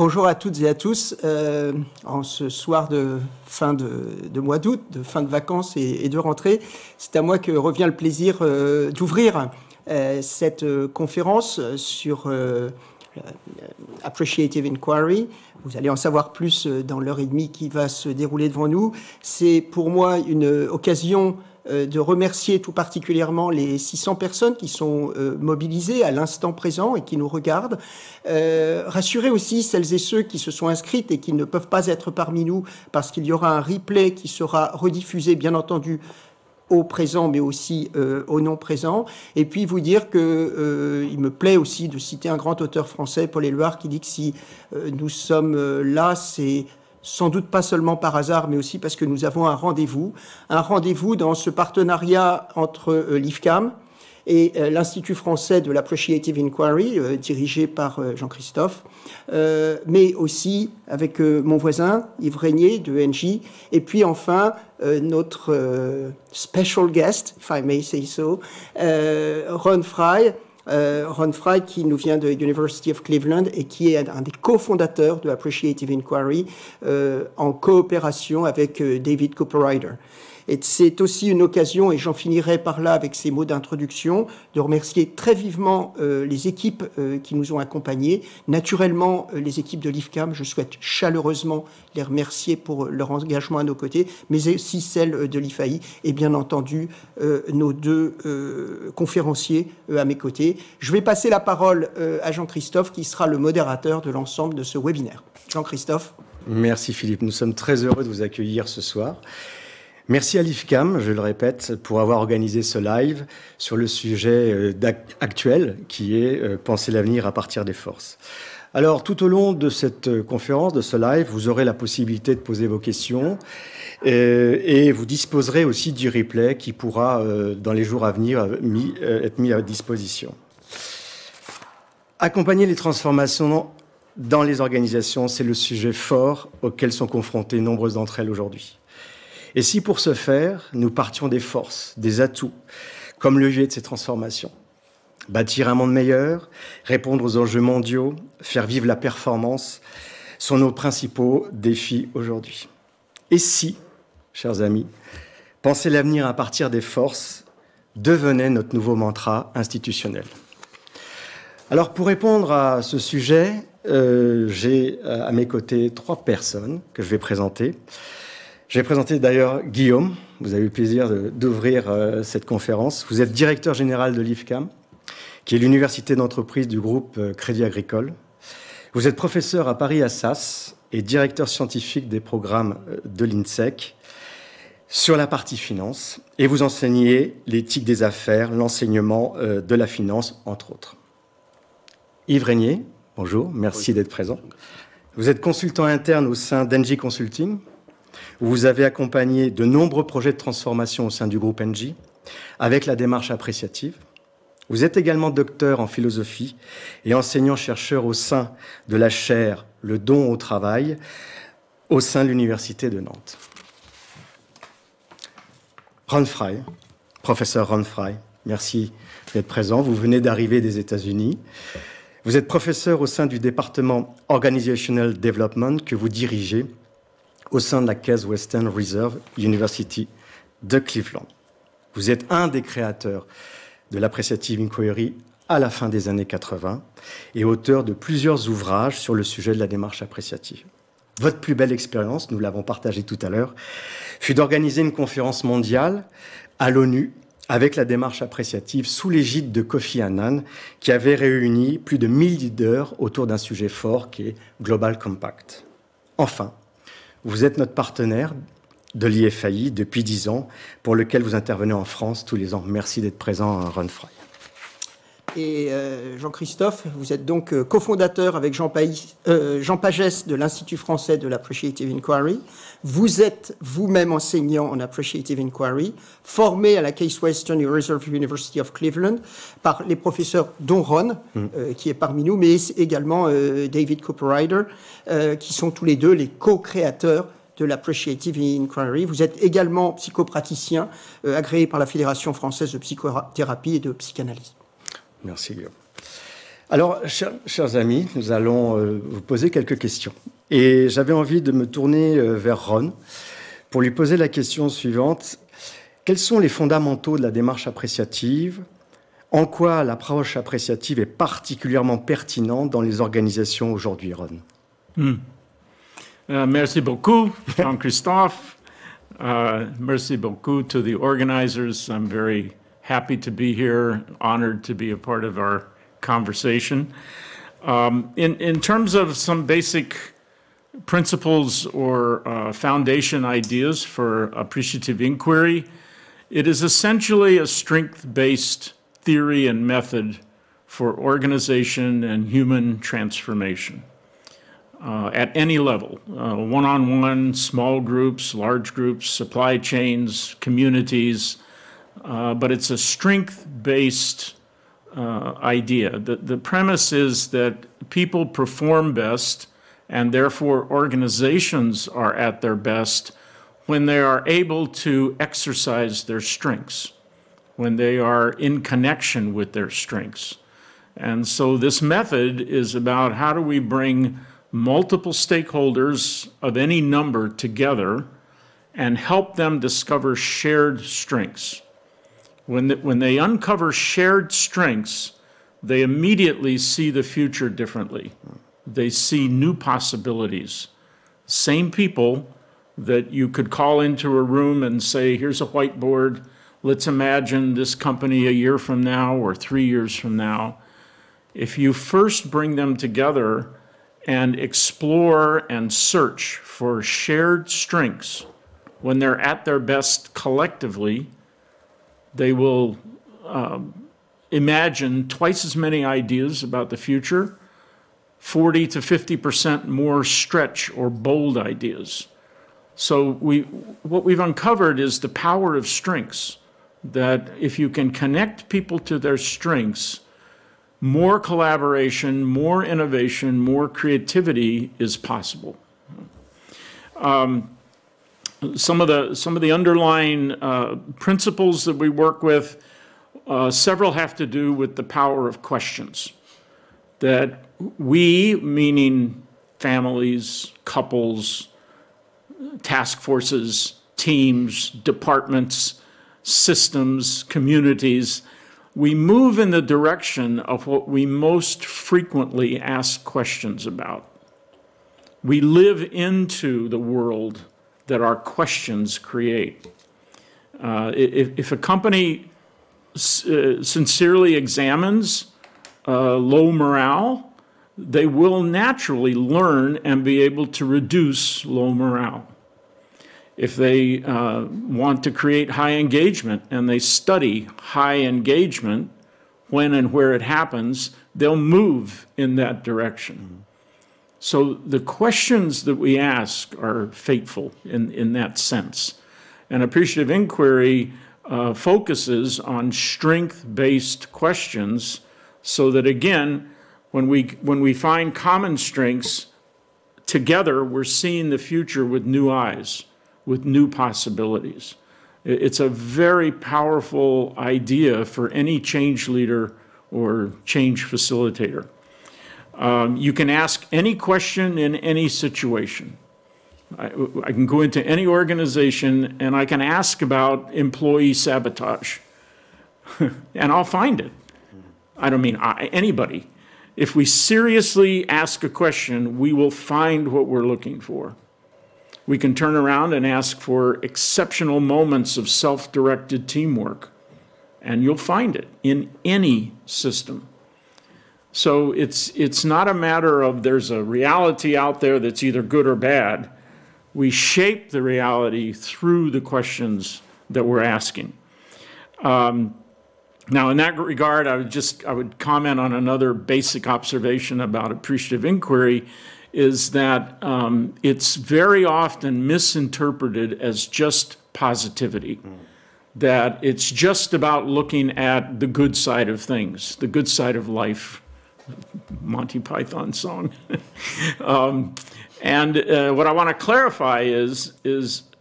Bonjour à toutes et à tous. En ce soir de fin de mois d'août, de fin de vacances et de rentrée, c'est à moi que revient le plaisir d'ouvrir cette conférence sur Appreciative Inquiry. Vous allez en savoir plus dans l'heure et demie qui va se dérouler devant nous. C'est pour moi une occasion de remercier tout particulièrement les 600 personnes qui sont mobilisées à l'instant présent et qui nous regardent. Rassurer aussi celles et ceux qui se sont inscrites et qui ne peuvent pas être parmi nous parce qu'il y aura un replay qui sera rediffusé, bien entendu, au présent, mais aussi au non présent. Et puis vous dire que il me plaît aussi de citer un grand auteur français, Paul Éluard, qui dit que si nous sommes là, c'est sans doute pas seulement par hasard, mais aussi parce que nous avons un rendez-vous dans ce partenariat entre l'IFCAM et l'Institut français de l'Appreciative Inquiry, dirigé par Jean-Christophe, mais aussi avec mon voisin, Yves Régnier, de ENJ, et puis enfin notre special guest, if I may say so, Ron Frey, qui nous vient de University of Cleveland et qui est un des cofondateurs de Appreciative Inquiry en coopération avec David Cooper-Ryder. Et c'est aussi une occasion, et j'en finirai par là avec ces mots d'introduction, de remercier très vivement les équipes qui nous ont accompagnés. Naturellement, les équipes de l'IFCAM, je souhaite chaleureusement les remercier pour leur engagement à nos côtés, mais aussi celles de l'IFAI et bien entendu nos deux conférenciers à mes côtés. Je vais passer la parole à Jean-Christophe qui sera le modérateur de l'ensemble de ce webinaire. Jean-Christophe. Merci Philippe, nous sommes très heureux de vous accueillir ce soir. Merci à l'IFCAM, je le répète, pour avoir organisé ce live sur le sujet actuel qui est penser l'avenir à partir des forces. Alors, tout au long de cette conférence, de ce live, vous aurez la possibilité de poser vos questions et vous disposerez aussi du replay qui pourra, dans les jours à venir, être mis à disposition. Accompagner les transformations dans les organisations, c'est le sujet fort auquel sont confrontées nombreuses d'entre elles aujourd'hui. Et si pour ce faire, nous partions des forces, des atouts, comme levier de ces transformations, bâtir un monde meilleur, répondre aux enjeux mondiaux, faire vivre la performance, sont nos principaux défis aujourd'hui. Et si, chers amis, penser l'avenir à partir des forces devenait notre nouveau mantra institutionnel. Alors pour répondre à ce sujet, j'ai à mes côtés 3 personnes que je vais présenter. Je vais présenter d'ailleurs Guillaume. Vous avez eu le plaisir d'ouvrir cette conférence. Vous êtes directeur général de l'IFCAM, qui est l'université d'entreprise du groupe Crédit Agricole. Vous êtes professeur à Paris Assas et directeur scientifique des programmes de l'INSEC sur la partie finance. Et vous enseignez l'éthique des affaires, l'enseignement de la finance, entre autres. Yves Régnier, bonjour, merci d'être présent. Vous êtes consultant interne au sein d'ENJ Consulting. Vous avez accompagné de nombreux projets de transformation au sein du groupe ENJ avec la démarche appréciative. Vous êtes également docteur en philosophie et enseignant-chercheur au sein de la chaire Le don au travail au sein de l'Université de Nantes. Ron Frey, professeur Ron Frey, merci d'être présent. Vous venez d'arriver des États-Unis. Vous êtes professeur au sein du département Organizational Development que vous dirigez au sein de la Case Western Reserve University de Cleveland. Vous êtes un des créateurs de l'Appreciative Inquiry à la fin des années 80 et auteur de plusieurs ouvrages sur le sujet de la démarche appréciative. Votre plus belle expérience, nous l'avons partagée tout à l'heure, fut d'organiser une conférence mondiale à l'ONU avec la démarche appréciative sous l'égide de Kofi Annan, qui avait réuni plus de 1000 leaders autour d'un sujet fort qui est Global Compact. Enfin, vous êtes notre partenaire de l'IFAI depuis 10 ans, pour lequel vous intervenez en France tous les ans. Merci d'être présent, Ron Frey. Et Jean-Christophe, vous êtes donc cofondateur avec Jean Pagès de l'Institut français de l'Appreciative Inquiry. Vous êtes vous-même enseignant en Appreciative Inquiry, formé à la Case Western Reserve University of Cleveland par les professeurs dont Ron, qui est parmi nous, mais également David Cooper-Ryder, qui sont tous les deux les co-créateurs de l'Appreciative Inquiry. Vous êtes également psychopraticien, agréé par la Fédération française de psychothérapie et de psychanalyse. Merci Guillaume. Alors, chers amis, nous allons vous poser quelques questions. Et j'avais envie de me tourner vers Ron pour lui poser la question suivante. Quels sont les fondamentaux de la démarche appréciative? En quoi l'approche appréciative est particulièrement pertinente dans les organisations aujourd'hui, Ron? Merci beaucoup, Jean-Christophe. Merci beaucoup to the organizers. I'm very happy to be here, honored to be a part of our conversation. In terms of some basic principles or foundation ideas for appreciative inquiry, it is essentially a strength-based theory and method for organization and human transformation at any level, one-on-one, small groups, large groups, supply chains, communities, but it's a strength-based idea. The premise is that people perform best and therefore organizations are at their best when they are able to exercise their strengths, when they are in connection with their strengths. And so this method is about how do we bring multiple stakeholders of any number together and help them discover shared strengths. When they uncover shared strengths, they immediately see the future differently. They see new possibilities. Same people that you could call into a room and say, here's a whiteboard, let's imagine this company a year from now or 3 years from now. If you first bring them together and explore and search for shared strengths, when they're at their best collectively, they will imagine twice as many ideas about the future, 40 to 50% more stretch or bold ideas. So what we've uncovered is the power of strengths, that if you can connect people to their strengths, more collaboration, more innovation, more creativity is possible. Some of the underlying principles that we work with, several have to do with the power of questions. That we, meaning families, couples, task forces, teams, departments, systems, communities, we move in the direction of what we most frequently ask questions about. We live into the world that our questions create. If a company sincerely examines low morale, they will naturally learn and be able to reduce low morale. If they want to create high engagement and they study high engagement, when and where it happens, they'll move in that direction. So the questions that we ask are fateful in that sense. And appreciative inquiry focuses on strength-based questions so that, again, when we find common strengths, together we're seeing the future with new eyes, with new possibilities. It's a very powerful idea for any change leader or change facilitator. You can ask any question in any situation. I can go into any organization and I can ask about employee sabotage, and I'll find it. I don't mean anybody. If we seriously ask a question, we will find what we're looking for. We can turn around and ask for exceptional moments of self-directed teamwork, and you'll find it in any system. So it's not a matter of there's a reality out there that's either good or bad. We shape the reality through the questions that we're asking. Now, in that regard, I would comment on another basic observation about appreciative inquiry, is that it's very often misinterpreted as just positivity, that it's just about looking at the good side of things, the good side of life, Monty Python song. And what I want to clarify is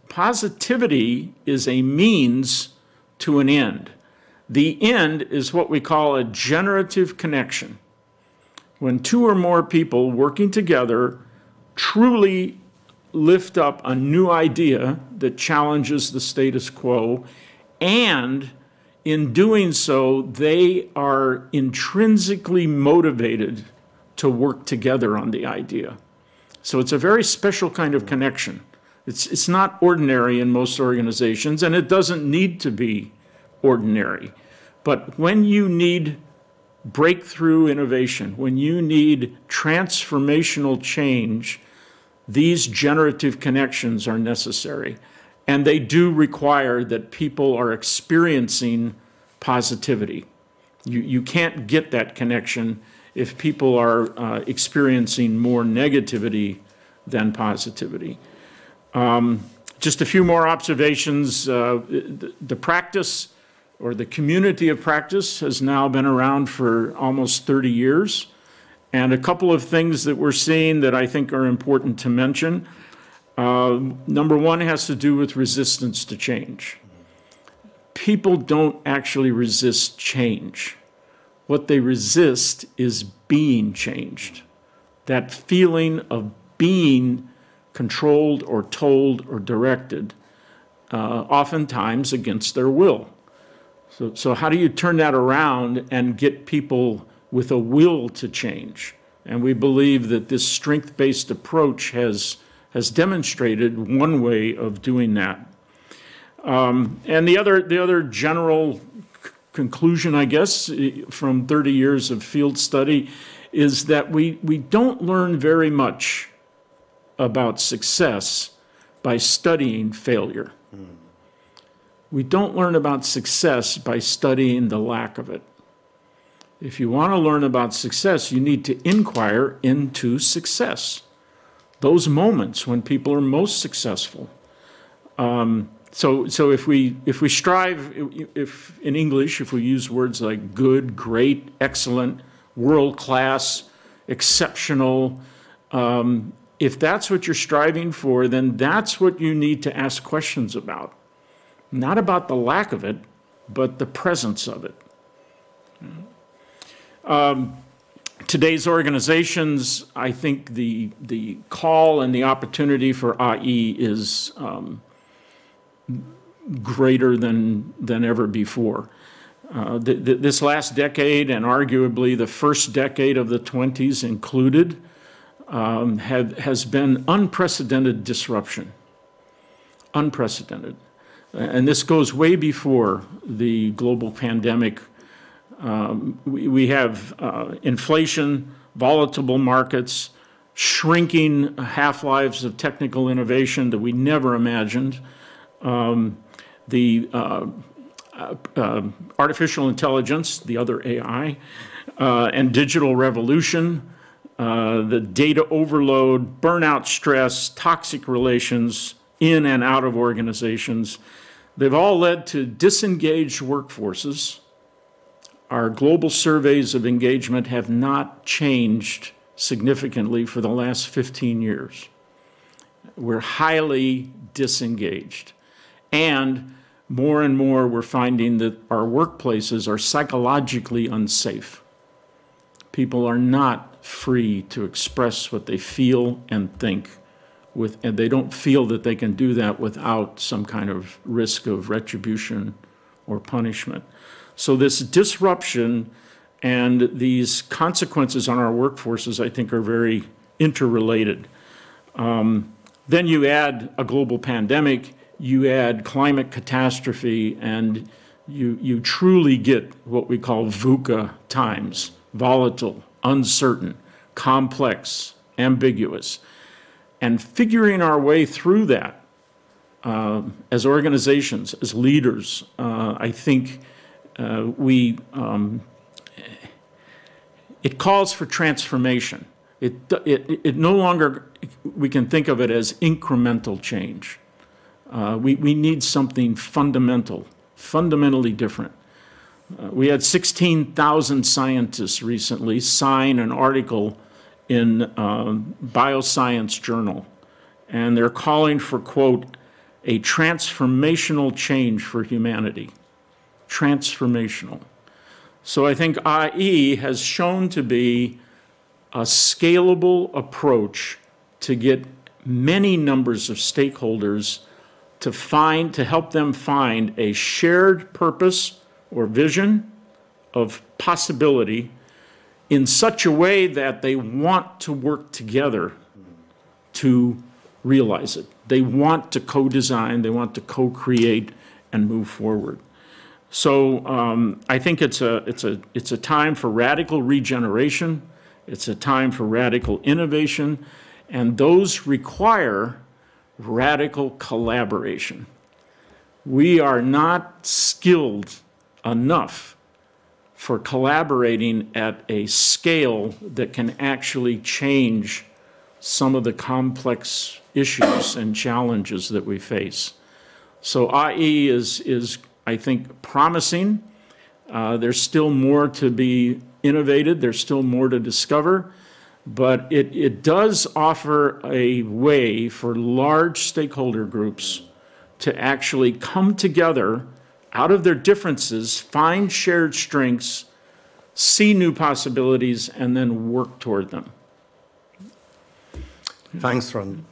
positivity is a means to an end. The end is what we call a generative connection. when two or more people working together truly lift up a new idea that challenges the status quo, and in doing so, they are intrinsically motivated to work together on the idea. So it's a very special kind of connection. It's not ordinary in most organizations, and it doesn't need to be ordinary. But when you need breakthrough innovation, when you need transformational change, these generative connections are necessary. And they do require that people are experiencing positivity. You can't get that connection if people are experiencing more negativity than positivity. Just a few more observations. The practice, or the community of practice, has now been around for almost 30 years. And a couple of things that we're seeing that I think are important to mention. Number one has to do with resistance to change. People don't actually resist change. What they resist is being changed. That feeling of being controlled or told or directed, oftentimes against their will. So how do you turn that around and get people with a will to change? And we believe that this strength-based approach has demonstrated one way of doing that. And the other general conclusion, I guess, from 30 years of field study is that we don't learn very much about success by studying failure. We don't learn about success by studying the lack of it. If you want to learn about success, you need to inquire into success, those moments when people are most successful. So if we strive, if in English, if we use words like good, great, excellent, world-class, exceptional, if that's what you're striving for, then that's what you need to ask questions about. Not about the lack of it, but the presence of it. Today's organizations, I think the call and the opportunity for AI is greater than ever before. This last decade, and arguably the first decade of the 20s included, has been unprecedented disruption. Unprecedented. And this goes way before the global pandemic. We have inflation, volatile markets, shrinking half-lives of technical innovation that we never imagined, the artificial intelligence, the other AI, and digital revolution, the data overload, burnout stress, toxic relations in and out of organizations. They've all led to disengaged workforces. Our global surveys of engagement have not changed significantly for the last 15 years. We're highly disengaged. And more we're finding that our workplaces are psychologically unsafe. People are not free to express what they feel and think, and they don't feel that they can do that without some kind of risk of retribution or punishment. So this disruption and these consequences on our workforces, I think, are very interrelated. Then you add a global pandemic, you add climate catastrophe, and you truly get what we call VUCA times: volatile, uncertain, complex, ambiguous. And figuring our way through that as organizations, as leaders, I think it calls for transformation. It no longer, we can think of it as incremental change. We need something fundamentally different. We had 16,000 scientists recently sign an article in Bioscience Journal, and they're calling for, quote, a transformational change for humanity. Transformational. So I think AI has shown to be a scalable approach to get many numbers of stakeholders to help them find a shared purpose or vision of possibility in such a way that they want to work together to realize it. They want to co-design, they want to co-create and move forward. So I think it's a time for radical regeneration. It's a time for radical innovation, and those require radical collaboration. We are not skilled enough for collaborating at a scale that can actually change some of the complex issues and challenges that we face. So IE is I think, promising. There's still more to be innovated. There's still more to discover. But it does offer a way for large stakeholder groups to actually come together out of their differences, find shared strengths, see new possibilities, and then work toward them. Thanks, Ron.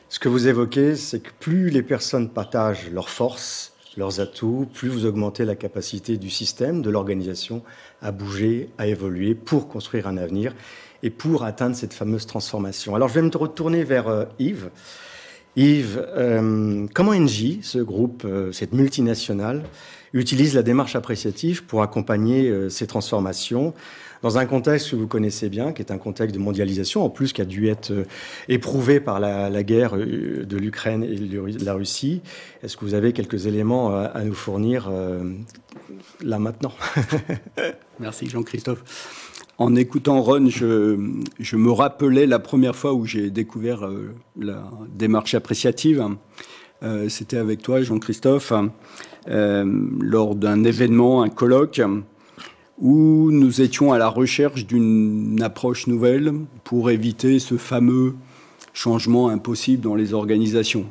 Ce que vous évoquez, c'est que plus les personnes partagent leurs forces, leurs atouts, plus vous augmentez la capacité du système, de l'organisation, à bouger, à évoluer pour construire un avenir et pour atteindre cette fameuse transformation. Alors, je vais me retourner vers Yves. Yves, comment Engie, ce groupe, cette multinationale, utilise la démarche appréciative pour accompagner ces transformations dans un contexte que vous connaissez bien, qui est un contexte de mondialisation, en plus qui a dû être éprouvé par la guerre de l'Ukraine et de la Russie. Est-ce que vous avez quelques éléments à nous fournir là maintenant? Merci Jean-Christophe. En écoutant Ron, je me rappelais la première fois où j'ai découvert la démarche appréciative. C'était avec toi, Jean-Christophe, lors d'un événement, un colloque, où nous étions à la recherche d'une approche nouvelle pour éviter ce fameux changement impossible dans les organisations.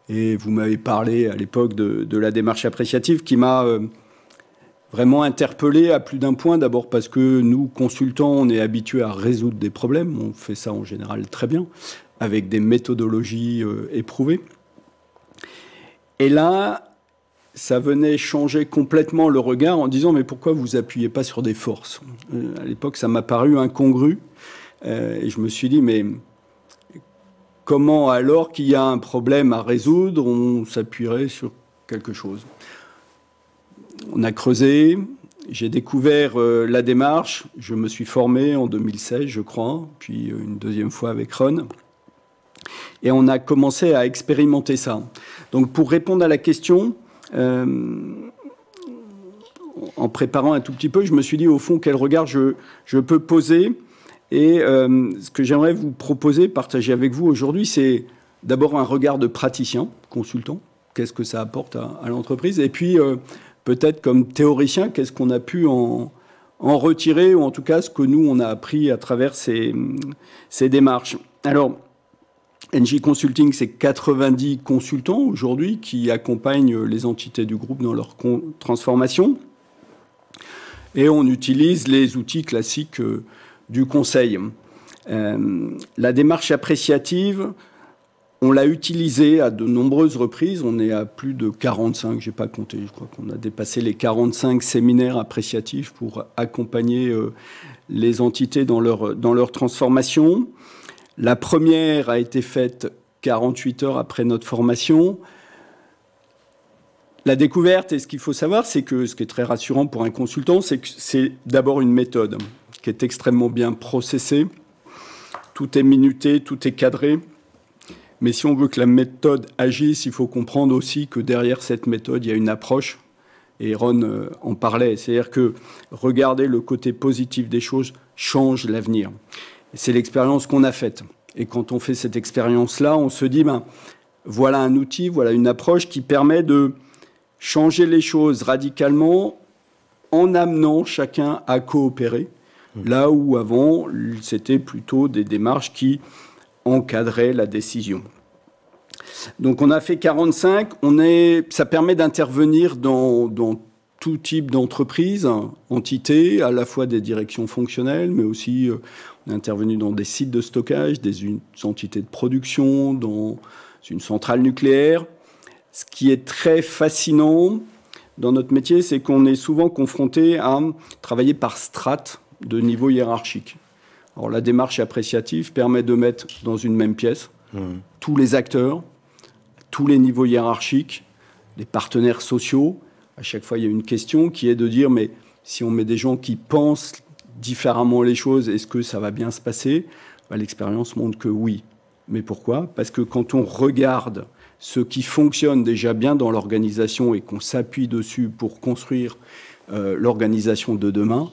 Et vous m'avez parlé à l'époque de la démarche appréciative qui m'a vraiment interpellé à plus d'un point. D'abord parce que nous, consultants, on est habitués à résoudre des problèmes. On fait ça en général très bien, avec des méthodologies éprouvées. Et là, ça venait changer complètement le regard en disant « mais pourquoi vous appuyez pas sur des forces ?» À l'époque, ça m'a paru incongru. Et je me suis dit « mais comment alors qu'il y a un problème à résoudre, on s'appuierait sur quelque chose ?» On a creusé, j'ai découvert la démarche, je me suis formé en 2016, je crois, puis une deuxième fois avec Ron. Et on a commencé à expérimenter ça. Donc pour répondre à la question, en préparant un tout petit peu, je me suis dit, au fond, quel regard je peux poser. Et ce que j'aimerais vous proposer, partager avec vous aujourd'hui, c'est d'abord un regard de praticien, consultant. Qu'est-ce que ça apporte à l'entreprise? Et puis, peut-être comme théoricien, qu'est-ce qu'on a pu en retirer, ou en tout cas, ce que nous, on a appris à travers ces démarches. Alors, Engie Consulting, c'est 90 consultants aujourd'hui qui accompagnent les entités du groupe dans leur transformation. Et on utilise les outils classiques du conseil. La démarche appréciative, on l'a utilisée à de nombreuses reprises. On est à plus de 45, je n'ai pas compté, je crois qu'on a dépassé les 45 séminaires appréciatifs pour accompagner les entités dans leur transformation. La première a été faite 48 heures après notre formation. La découverte, et ce qu'il faut savoir, c'est que ce qui est très rassurant pour un consultant, c'est que c'est d'abord une méthode qui est extrêmement bien processée. Tout est minuté, tout est cadré. Mais si on veut que la méthode agisse, il faut comprendre aussi que derrière cette méthode, il y a une approche. Et Ron en parlait. C'est-à-dire que regarder le côté positif des choses change l'avenir. C'est l'expérience qu'on a faite. Et quand on fait cette expérience-là, on se dit, voilà un outil, voilà une approche qui permet de changer les choses radicalement en amenant chacun à coopérer. Là où avant, c'était plutôt des démarches qui encadraient la décision. Donc on a fait 45, ça permet d'intervenir dans tout type d'entreprise, entités, à la fois des directions fonctionnelles, mais aussi on est intervenu dans des sites de stockage, des entités de production, dans une centrale nucléaire. Ce qui est très fascinant dans notre métier, c'est qu'on est souvent confronté à travailler par strates de niveau hiérarchique. Alors la démarche appréciative permet de mettre dans une même pièce tous les acteurs, tous les niveaux hiérarchiques, les partenaires sociaux. À chaque fois, il y a une question qui est de dire, mais si on met des gens qui pensent différemment les choses, est-ce que ça va bien se passer ? L'expérience montre que oui. Mais pourquoi ? Parce que quand on regarde ce qui fonctionne déjà bien dans l'organisation et qu'on s'appuie dessus pour construire l'organisation de demain,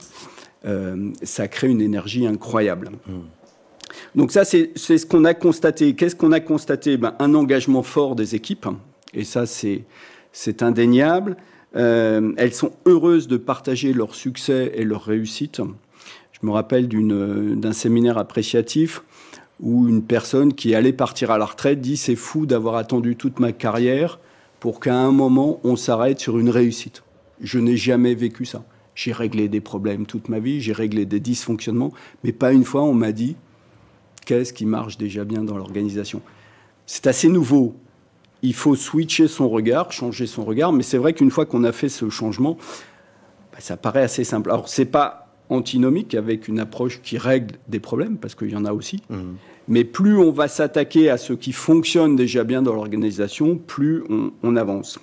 ça crée une énergie incroyable. Donc ça, c'est ce qu'on a constaté. Qu'est-ce qu'on a constaté ? Un engagement fort des équipes, et ça, c'est indéniable. Elles sont heureuses de partager leur succès et leur réussite. Je me rappelle d'un séminaire appréciatif où une personne qui allait partir à la retraite dit « C'est fou d'avoir attendu toute ma carrière pour qu'à un moment, on s'arrête sur une réussite. Je n'ai jamais vécu ça. J'ai réglé des problèmes toute ma vie, j'ai réglé des dysfonctionnements, mais pas une fois on m'a dit qu'est-ce qui marche déjà bien dans l'organisation. » C'est assez nouveau. Il faut switcher son regard, changer son regard, mais c'est vrai qu'une fois qu'on a fait ce changement, ça paraît assez simple. Alors, ce n'est pas antinomique avec une approche qui règle des problèmes, parce qu'il y en a aussi, mais plus on va s'attaquer à ce qui fonctionne déjà bien dans l'organisation, plus on avance.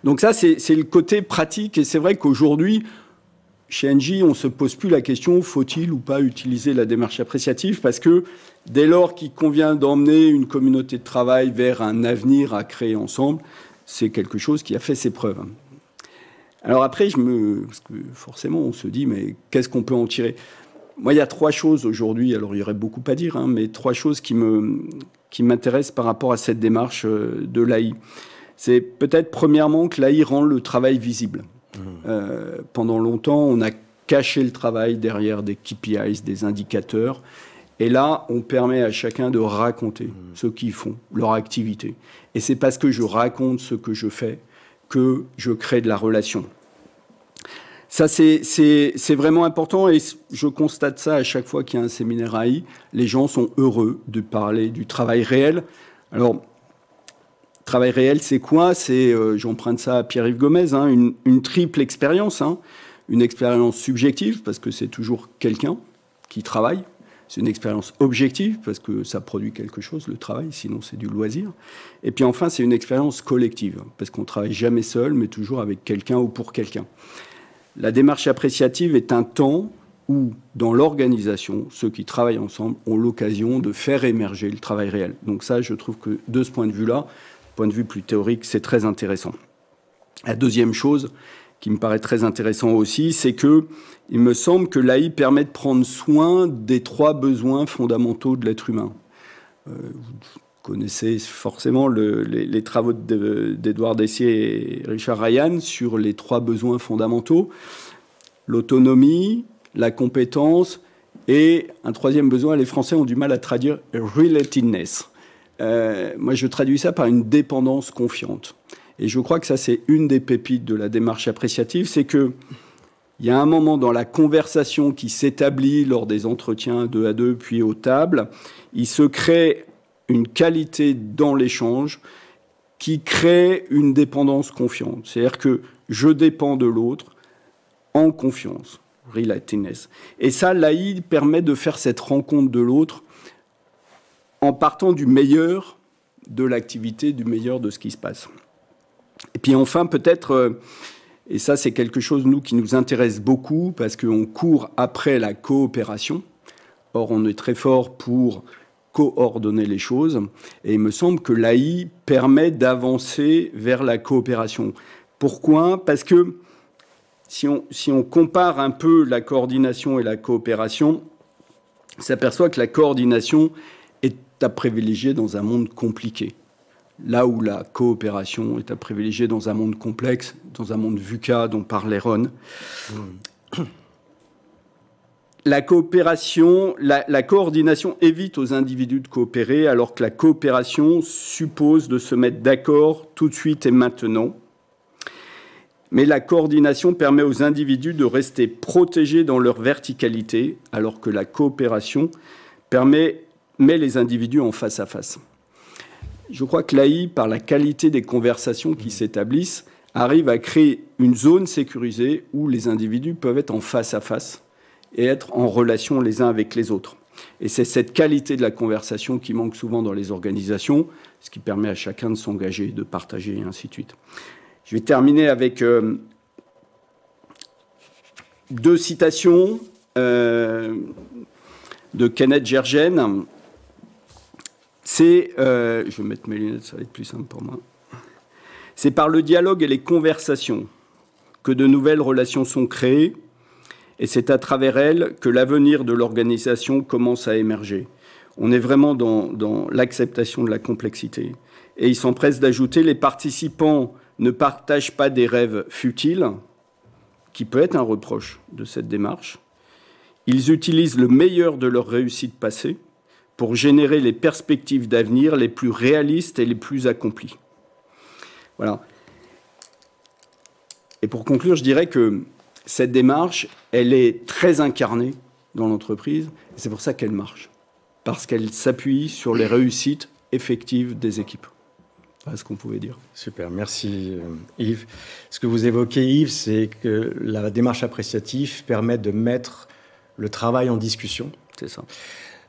Donc ça, c'est le côté pratique, et c'est vrai qu'aujourd'hui, chez Engie, on ne se pose plus la question, faut-il ou pas utiliser la démarche appréciative, parce que dès lors qu'il convient d'emmener une communauté de travail vers un avenir à créer ensemble, c'est quelque chose qui a fait ses preuves. Alors après, parce que forcément, on se dit, mais qu'est-ce qu'on peut en tirer ? Moi, il y a 3 choses aujourd'hui, alors il y aurait beaucoup à dire, mais 3 choses qui m'intéressent par rapport à cette démarche de l'AI. C'est peut-être premièrement que l'AI rend le travail visible. Pendant longtemps, on a caché le travail derrière des KPIs, des indicateurs. Et là, on permet à chacun de raconter ce qu'ils font, leur activité. Et c'est parce que je raconte ce que je fais que je crée de la relation. Ça, c'est vraiment important et je constate ça à chaque fois qu'il y a un séminaire AI. Les gens sont heureux de parler du travail réel. Alors, travail réel, c'est quoi ? J'emprunte ça à Pierre-Yves Gomez, une triple expérience. Une expérience subjective, parce que c'est toujours quelqu'un qui travaille. C'est une expérience objective, parce que ça produit quelque chose, le travail, sinon c'est du loisir. Et puis enfin, c'est une expérience collective, parce qu'on ne travaille jamais seul, mais toujours avec quelqu'un ou pour quelqu'un. La démarche appréciative est un temps où, dans l'organisation, ceux qui travaillent ensemble ont l'occasion de faire émerger le travail réel. Donc ça, je trouve que de ce point de vue-là, point de vue plus théorique, c'est très intéressant. La deuxième chose qui me paraît très intéressant aussi, c'est que il me semble que l'AI permet de prendre soin des 3 besoins fondamentaux de l'être humain. Vous connaissez forcément les travaux d'Edouard Dessier et Richard Ryan sur les 3 besoins fondamentaux. L'autonomie, la compétence et un 3e besoin, les Français ont du mal à traduire « relatedness ». Moi, je traduis ça par une dépendance confiante. Et je crois que ça, c'est une des pépites de la démarche appréciative, c'est qu'il y a un moment dans la conversation qui s'établit lors des entretiens 2 à 2, puis aux tables, il se crée une qualité dans l'échange qui crée une dépendance confiante. C'est-à-dire que je dépends de l'autre en confiance, relatedness. Et ça, l'AI permet de faire cette rencontre de l'autre en partant du meilleur de l'activité, du meilleur de ce qui se passe. Et puis enfin, peut-être, et ça c'est quelque chose, nous, qui nous intéresse beaucoup, parce qu'on court après la coopération. Or, on est très fort pour coordonner les choses. Et il me semble que l'AI permet d'avancer vers la coopération. Pourquoi ? Parce que si on compare un peu la coordination et la coopération, on s'aperçoit que la coordination est à privilégier dans un monde compliqué. Là où la coopération est à privilégier dans un monde complexe, dans un monde VUCA dont parlait Ron. La coopération, la coordination évite aux individus de coopérer, alors que la coopération suppose de se mettre d'accord tout de suite et maintenant. mais la coordination permet aux individus de rester protégés dans leur verticalité, alors que la coopération met les individus en face à face. Je crois que l'AI, par la qualité des conversations qui s'établissent, arrive à créer une zone sécurisée où les individus peuvent être en face à face et être en relation les uns avec les autres. Et c'est cette qualité de la conversation qui manque souvent dans les organisations, ce qui permet à chacun de s'engager, de partager, et ainsi de suite. Je vais terminer avec 2 citations de Kenneth Jergen. Je vais mettre mes lunettes, ça va être plus simple pour moi. C'est par le dialogue et les conversations que de nouvelles relations sont créées, et c'est à travers elles que l'avenir de l'organisation commence à émerger. On est vraiment dans l'acceptation de la complexité. Et il s'empresse d'ajouter, les participants ne partagent pas des rêves futiles, qui peut être un reproche de cette démarche. Ils utilisent le meilleur de leur réussite passée pour générer les perspectives d'avenir les plus réalistes et les plus accomplies. Voilà. Et pour conclure, je dirais que cette démarche, elle est très incarnée dans l'entreprise, et c'est pour ça qu'elle marche, parce qu'elle s'appuie sur les réussites effectives des équipes. Voilà ce qu'on pouvait dire. Super, merci Yves. Ce que vous évoquez, Yves, c'est que la démarche appréciative permet de mettre le travail en discussion. C'est ça.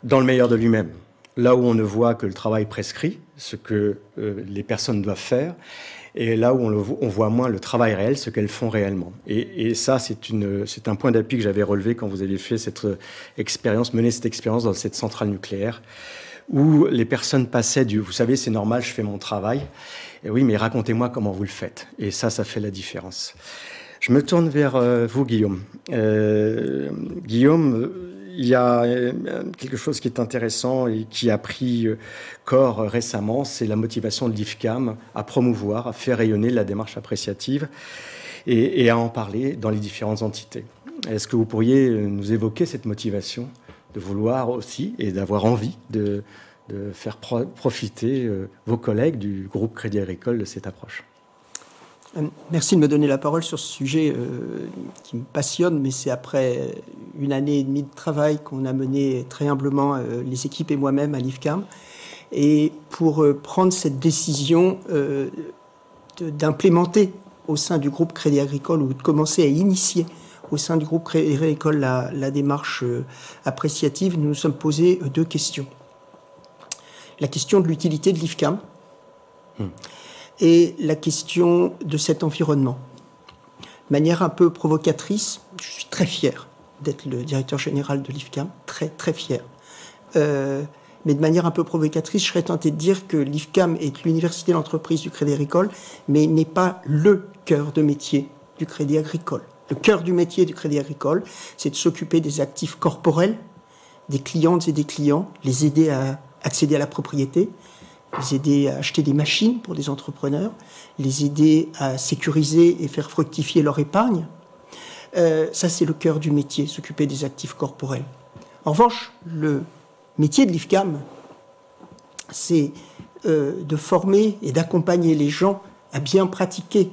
Dans le meilleur de lui-même. Là où on ne voit que le travail prescrit, ce que les personnes doivent faire, et là où on voit moins le travail réel, ce qu'elles font réellement. Et ça, c'est un point d'appui que j'avais relevé quand vous avez fait cette expérience, mené cette expérience dans cette centrale nucléaire, où les personnes passaient du « vous savez, c'est normal, je fais mon travail », et oui, mais racontez-moi comment vous le faites. Et ça fait la différence. Je me tourne vers vous, Guillaume. Guillaume, il y a quelque chose qui est intéressant et qui a pris corps récemment, c'est la motivation de l'IFCAM à promouvoir, à faire rayonner la démarche appréciative et à en parler dans les différentes entités. Est-ce que vous pourriez nous évoquer cette motivation de vouloir aussi et d'avoir envie de faire profiter vos collègues du groupe Crédit Agricole de cette approche ? Merci de me donner la parole sur ce sujet qui me passionne, mais c'est après 1 année et demie de travail qu'on a mené très humblement les équipes et moi-même à l'IFCAM. Et pour prendre cette décision d'implémenter au sein du groupe Crédit Agricole ou de commencer à initier au sein du groupe Crédit Agricole la démarche appréciative, nous nous sommes posé 2 questions. La question de l'utilité de l'IFCAM. Et la question de cet environnement. De manière un peu provocatrice, je suis très fier d'être le directeur général de l'IFCAM, très très fier. Mais de manière un peu provocatrice, je serais tenté de dire que l'IFCAM est l'université d'entreprise du Crédit Agricole, mais n'est pas le cœur de métier du Crédit Agricole. Le cœur du métier du Crédit Agricole, c'est de s'occuper des actifs corporels, des clientes et des clients, les aider à accéder à la propriété, les aider à acheter des machines pour des entrepreneurs, les aider à sécuriser et faire fructifier leur épargne. Ça, c'est le cœur du métier, s'occuper des actifs corporels. En revanche, le métier de l'IFCAM, c'est de former et d'accompagner les gens à bien pratiquer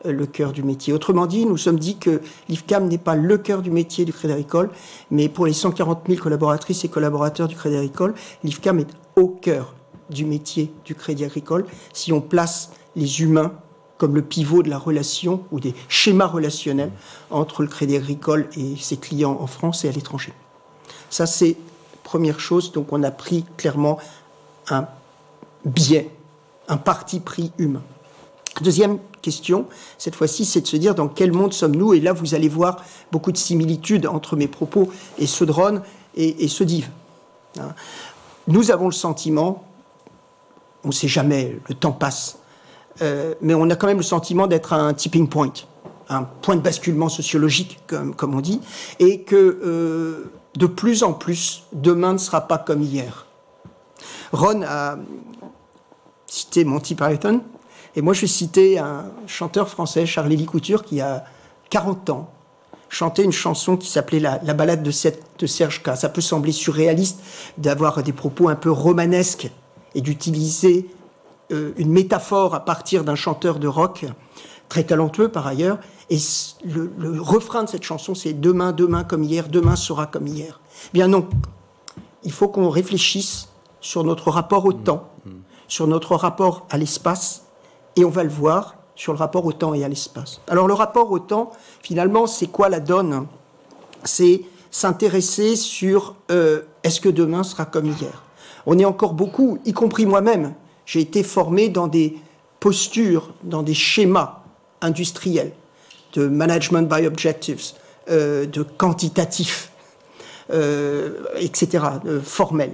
le cœur du métier. Autrement dit, nous sommes dit que l'IFCAM n'est pas le cœur du métier du Crédit Agricole, mais pour les 140 000 collaboratrices et collaborateurs du Crédit Agricole, l'IFCAM est au cœur du métier du Crédit Agricole, si on place les humains comme le pivot de la relation ou des schémas relationnels entre le Crédit Agricole et ses clients en France et à l'étranger. Ça, c'est la première chose. Donc, on a pris clairement un biais, un parti pris humain. Deuxième question, cette fois-ci, c'est de se dire dans quel monde sommes-nous ? Et là, vous allez voir beaucoup de similitudes entre mes propos et ceux de Ron et ceux d'Yves. Nous avons le sentiment, on ne sait jamais, le temps passe, mais on a quand même le sentiment d'être à un tipping point, un point de basculement sociologique, comme on dit, et que de plus en plus, demain ne sera pas comme hier. Ron a cité Monty Python, et moi je vais citer un chanteur français, Charles-Élie Couture, qui a 40 ans, chantait une chanson qui s'appelait la balade de Serge K. Ça peut sembler surréaliste d'avoir des propos un peu romanesques et d'utiliser une métaphore à partir d'un chanteur de rock très talentueux par ailleurs. Et le refrain de cette chanson, c'est « Demain, demain comme hier, demain sera comme hier ». Bien non, il faut qu'on réfléchisse sur notre rapport au temps, sur notre rapport à l'espace, et on va le voir sur le rapport au temps et à l'espace. Alors le rapport au temps, finalement, c'est quoi la donne? C'est s'intéresser sur est-ce que demain sera comme hier? On est encore beaucoup, y compris moi-même, j'ai été formé dans des postures, dans des schémas industriels, de management by objectives, de quantitatif, etc., formel.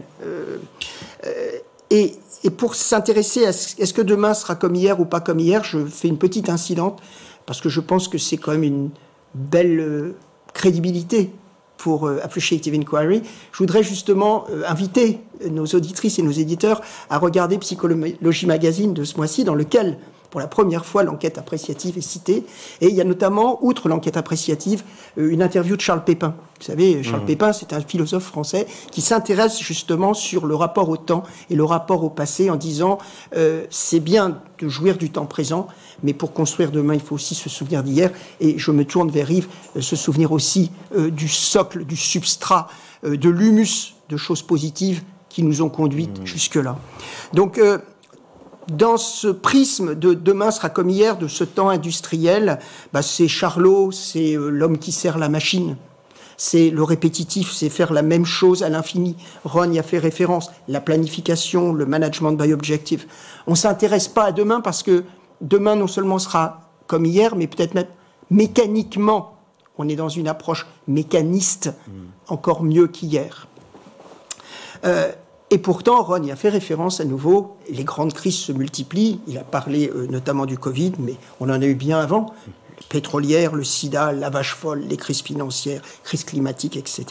Et pour s'intéresser à est-ce que demain sera comme hier ou pas comme hier, je fais une petite incidente, parce que je pense que c'est quand même une belle crédibilité pour Appreciative Inquiry. Je voudrais justement inviter nos auditrices et nos éditeurs à regarder Psychologie Magazine de ce mois-ci, dans lequel, pour la première fois, l'enquête appréciative est citée. Et il y a notamment, outre l'enquête appréciative, une interview de Charles Pépin. Vous savez, Charles Pépin, c'est un philosophe français qui s'intéresse justement sur le rapport au temps et le rapport au passé en disant c'est bien de jouir du temps présent, mais pour construire demain, il faut aussi se souvenir d'hier. Et je me tourne vers Yves, se souvenir aussi du socle, du substrat, de l'humus de choses positives qui nous ont conduites jusque-là. Donc, dans ce prisme de demain sera comme hier, de ce temps industriel, c'est Charlot, c'est l'homme qui sert la machine. C'est le répétitif, c'est faire la même chose à l'infini. Ron y a fait référence. La planification, le management by objective. On ne s'intéresse pas à demain parce que demain non seulement sera comme hier, mais peut-être même mécaniquement. On est dans une approche mécaniste encore mieux qu'hier. Et pourtant, Ron y a fait référence à nouveau. Les grandes crises se multiplient. Il a parlé notamment du Covid, mais on en a eu bien avant. Pétrolière, le sida, la vache folle, les crises financières, crises climatiques, etc.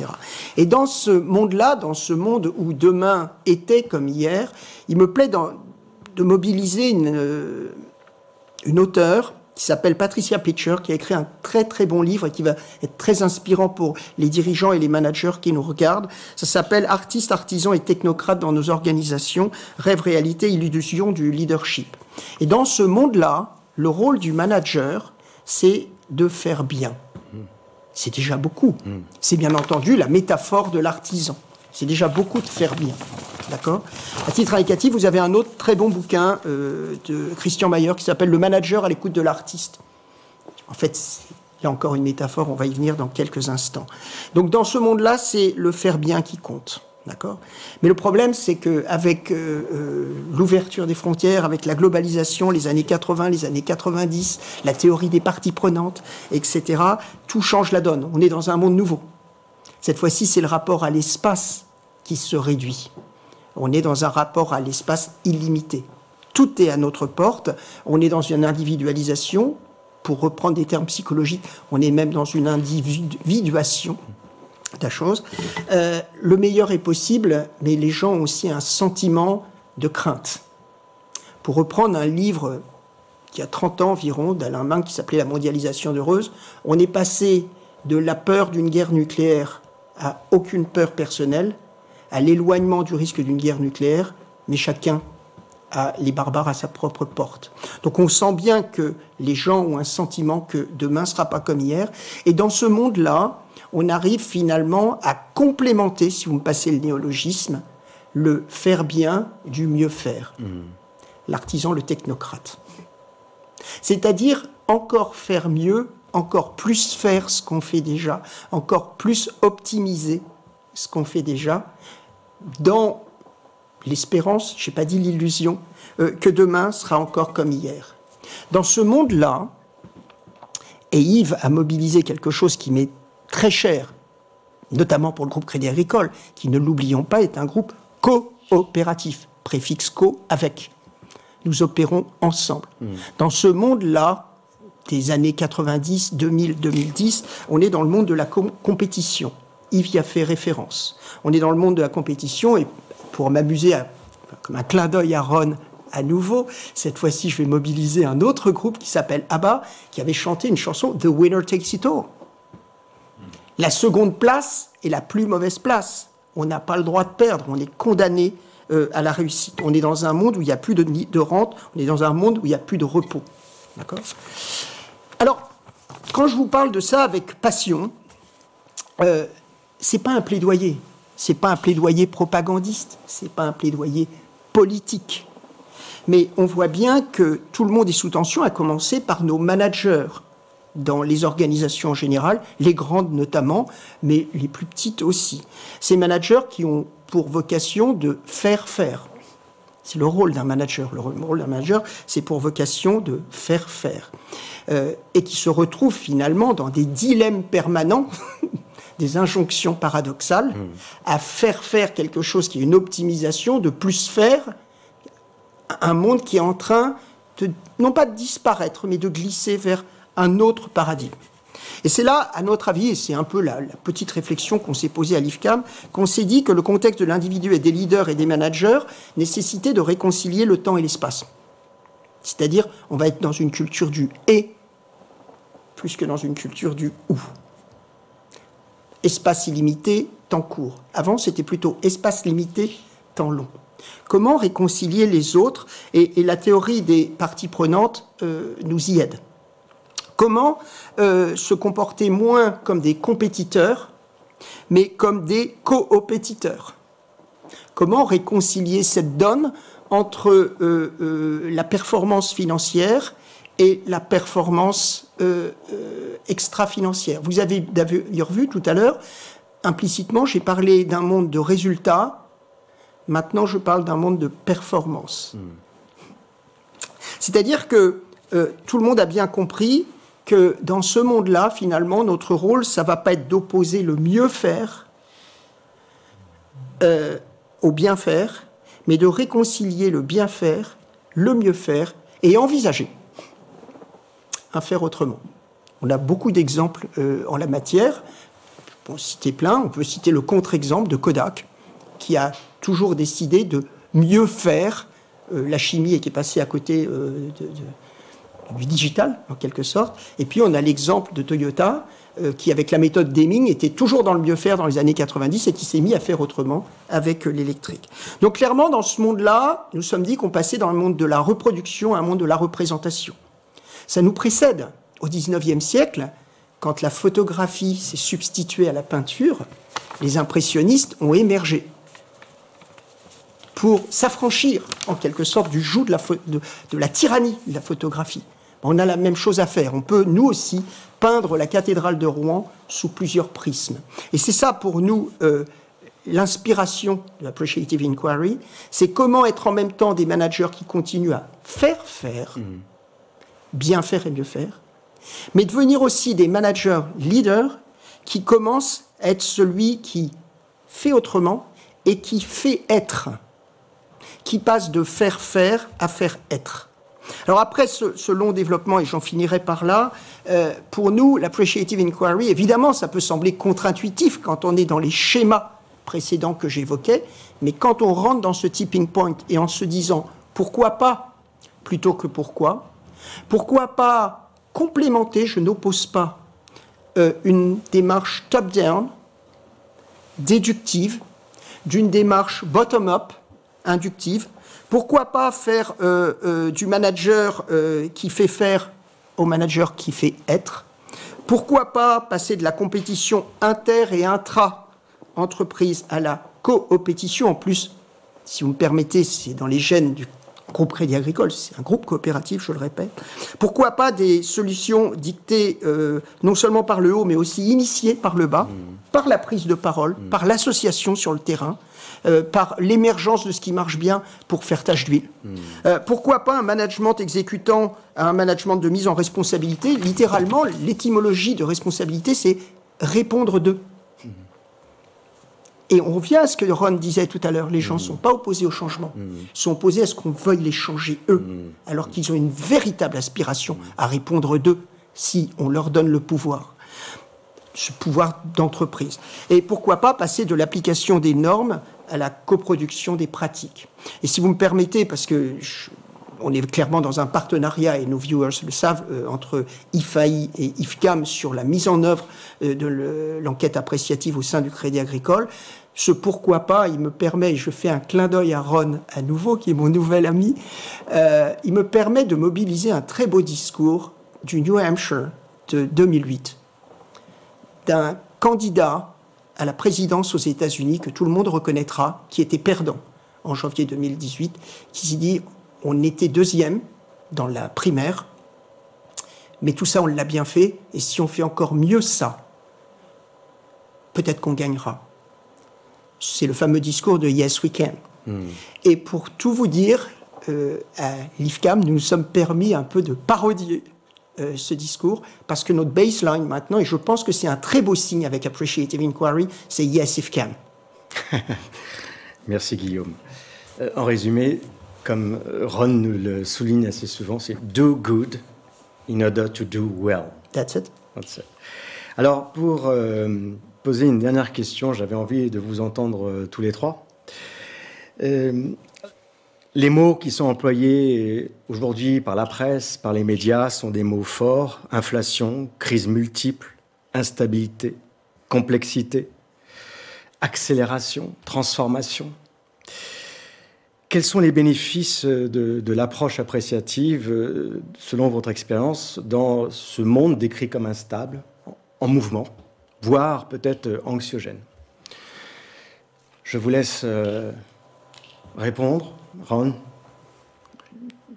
Et dans ce monde-là, dans ce monde où demain était comme hier, il me plaît de mobiliser une auteure qui s'appelle Patricia Pitcher, qui a écrit un très très bon livre et qui va être très inspirant pour les dirigeants et les managers qui nous regardent. Ça s'appelle « Artistes, artisans et technocrates dans nos organisations, rêve, réalité, illusion du leadership ». Et dans ce monde-là, le rôle du manager, c'est de faire bien. C'est déjà beaucoup. C'est bien entendu la métaphore de l'artisan. C'est déjà beaucoup de faire bien. D'accord ? À titre indicatif, vous avez un autre très bon bouquin de Christian Mayer qui s'appelle « Le manager à l'écoute de l'artiste ». En fait, il y a encore une métaphore, on va y venir dans quelques instants. Donc dans ce monde-là, c'est le faire bien qui compte. D'accord ? Mais le problème, c'est qu'avec l'ouverture des frontières, avec la globalisation, les années 80, les années 90, la théorie des parties prenantes, etc., tout change la donne. On est dans un monde nouveau. Cette fois-ci, c'est le rapport à l'espace qui se réduit. On est dans un rapport à l'espace illimité. Tout est à notre porte. On est dans une individualisation. Pour reprendre des termes psychologiques, on est même dans une individuation de la chose. Le meilleur est possible, mais les gens ont aussi un sentiment de crainte. Pour reprendre un livre qui a 30 ans environ, d'Alain Minc, qui s'appelait « La mondialisation heureuse », on est passé de la peur d'une guerre nucléaire à aucune peur personnelle, à l'éloignement du risque d'une guerre nucléaire, mais chacun a les barbares à sa propre porte. Donc on sent bien que les gens ont un sentiment que demain ne sera pas comme hier. Et dans ce monde-là, on arrive finalement à complémenter, si vous me passez le néologisme, le faire bien du mieux faire. L'artisan, le technocrate. C'est-à-dire encore faire mieux, encore plus faire ce qu'on fait déjà, encore plus optimiser ce qu'on fait déjà, dans l'espérance, je n'ai pas dit l'illusion, que demain sera encore comme hier. Dans ce monde-là, et Yves a mobilisé quelque chose qui m'est très cher, notamment pour le groupe Crédit Agricole, qui, ne l'oublions pas, est un groupe coopératif, préfixe co, avec. Nous opérons ensemble. Dans ce monde-là, des années 90, 2000, 2010, on est dans le monde de la compétition. Yves y a fait référence. On est dans le monde de la compétition, et pour m'amuser, comme un clin d'œil à Ron à nouveau, cette fois-ci je vais mobiliser un autre groupe qui s'appelle ABBA, qui avait chanté une chanson « The Winner Takes It All ». La seconde place est la plus mauvaise place. On n'a pas le droit de perdre, on est condamné à la réussite. On est dans un monde où il n'y a plus de rente, on est dans un monde où il n'y a plus de repos. D'accord ? quand je vous parle de ça avec passion, c'est pas un plaidoyer. C'est pas un plaidoyer propagandiste. C'est pas un plaidoyer politique. Mais on voit bien que tout le monde est sous tension, à commencer par nos managers dans les organisations en général, les grandes notamment, mais les plus petites aussi. Ces managers qui ont pour vocation de faire faire. C'est le rôle d'un manager. Le rôle d'un manager, c'est pour vocation de faire faire. Et qui se retrouvent finalement dans des dilemmes permanents, des injonctions paradoxales, à faire faire quelque chose qui est une optimisation, de plus faire, un monde qui est en train de, non pas de disparaître, mais de glisser vers un autre paradigme. Et c'est là, à notre avis, et c'est un peu la petite réflexion qu'on s'est posée à l'IFCAM, qu'on s'est dit que le contexte de l'individu et des leaders et des managers nécessitait de réconcilier le temps et l'espace. C'est-à-dire, on va être dans une culture du « et » plus que dans une culture du « ou ». Espace illimité, temps court. Avant, c'était plutôt espace limité, temps long. Comment réconcilier les autres ? Et la théorie des parties prenantes nous y aide. Comment se comporter moins comme des compétiteurs, mais comme des coopétiteurs ? Comment réconcilier cette donne entre la performance financière et la performance extra-financière ? Vous avez d'ailleurs vu tout à l'heure, implicitement, j'ai parlé d'un monde de résultats. Maintenant, je parle d'un monde de performance. C'est-à-dire que tout le monde a bien compris que dans ce monde-là, finalement, notre rôle, ça ne va pas être d'opposer le mieux faire au bien faire, mais de réconcilier le bien faire, le mieux faire, et envisager un faire autrement. On a beaucoup d'exemples en la matière. On peut citer plein. On peut citer le contre-exemple de Kodak, qui a toujours décidé de mieux faire la chimie et qui est passée à côté du digital, en quelque sorte. Et puis, on a l'exemple de Toyota, qui, avec la méthode Deming, était toujours dans le mieux faire dans les années 90 et qui s'est mis à faire autrement avec l'électrique. Donc, clairement, dans ce monde-là, nous sommes dit qu'on passait dans le monde de la reproduction à un monde de la représentation. Ça nous précède. Au XIXe siècle, quand la photographie s'est substituée à la peinture, les impressionnistes ont émergé pour s'affranchir, en quelque sorte, du joug de la tyrannie de la photographie. On a la même chose à faire. On peut, nous aussi, peindre la cathédrale de Rouen sous plusieurs prismes. Et c'est ça, pour nous, l'inspiration de l'Appreciative Inquiry, c'est comment être en même temps des managers qui continuent à faire faire, bien faire et mieux faire, mais devenir aussi des managers leaders qui commencent à être celui qui fait autrement et qui fait être, qui passe de faire faire à faire être. Alors après ce long développement, et j'en finirai par là, pour nous, l'Appreciative Inquiry, évidemment, ça peut sembler contre-intuitif quand on est dans les schémas précédents que j'évoquais, mais quand on rentre dans ce tipping point et en se disant « pourquoi pas ?» plutôt que « pourquoi ?» Pourquoi pas complémenter, je n'oppose pas, une démarche top-down, déductive, d'une démarche bottom-up, inductive. Pourquoi pas faire du manager qui fait faire au manager qui fait être? Pourquoi pas passer de la compétition inter- et intra-entreprise à la coopétition? En plus, si vous me permettez, c'est dans les gènes du groupe Crédit Agricole, c'est un groupe coopératif, je le répète. Pourquoi pas des solutions dictées non seulement par le haut, mais aussi initiées par le bas, par la prise de parole, par l'association sur le terrain, par l'émergence de ce qui marche bien pour faire tache d'huile. Pourquoi pas un management exécutant à un management de mise en responsabilité? Littéralement, l'étymologie de responsabilité, c'est répondre d'eux. Et on revient à ce que Ron disait tout à l'heure, les gens ne sont pas opposés au changement, ils sont opposés à ce qu'on veuille les changer eux, alors qu'ils ont une véritable aspiration à répondre d'eux si on leur donne le pouvoir, ce pouvoir d'entreprise. Et pourquoi pas passer de l'application des normes à la coproduction des pratiques. Et si vous me permettez, parce que on est clairement dans un partenariat, et nos viewers le savent, entre IFAI et IFCAM sur la mise en œuvre de l'enquête appréciative au sein du Crédit Agricole. Ce pourquoi pas, il me permet, et je fais un clin d'œil à Ron à nouveau, qui est mon nouvel ami, il me permet de mobiliser un très beau discours du New Hampshire de 2008 d'un candidat à la présidence aux États-Unis que tout le monde reconnaîtra, qui était perdant en janvier 2018, qui s'est dit on était deuxième dans la primaire, mais tout ça on l'a bien fait, et si on fait encore mieux ça, peut-être qu'on gagnera. C'est le fameux discours de Yes We Can. Et pour tout vous dire, à l'IFCAM, nous nous sommes permis un peu de parodier ce discours, parce que notre baseline maintenant, et je pense que c'est un très beau signe avec Appreciative Inquiry, c'est Yes IFCAM. Merci Guillaume. En résumé, comme Ron nous le souligne assez souvent, c'est do good in order to do well. That's it. That's it. Alors, pour poser une dernière question, j'avais envie de vous entendre tous les trois. Les mots qui sont employés aujourd'hui par la presse, par les médias, sont des mots forts: inflation, crise multiple, instabilité, complexité, accélération, transformation. Quels sont les bénéfices de l'approche appréciative, selon votre expérience, dans ce monde décrit comme instable, en mouvement, voire peut-être anxiogène? Je vous laisse répondre. Ron,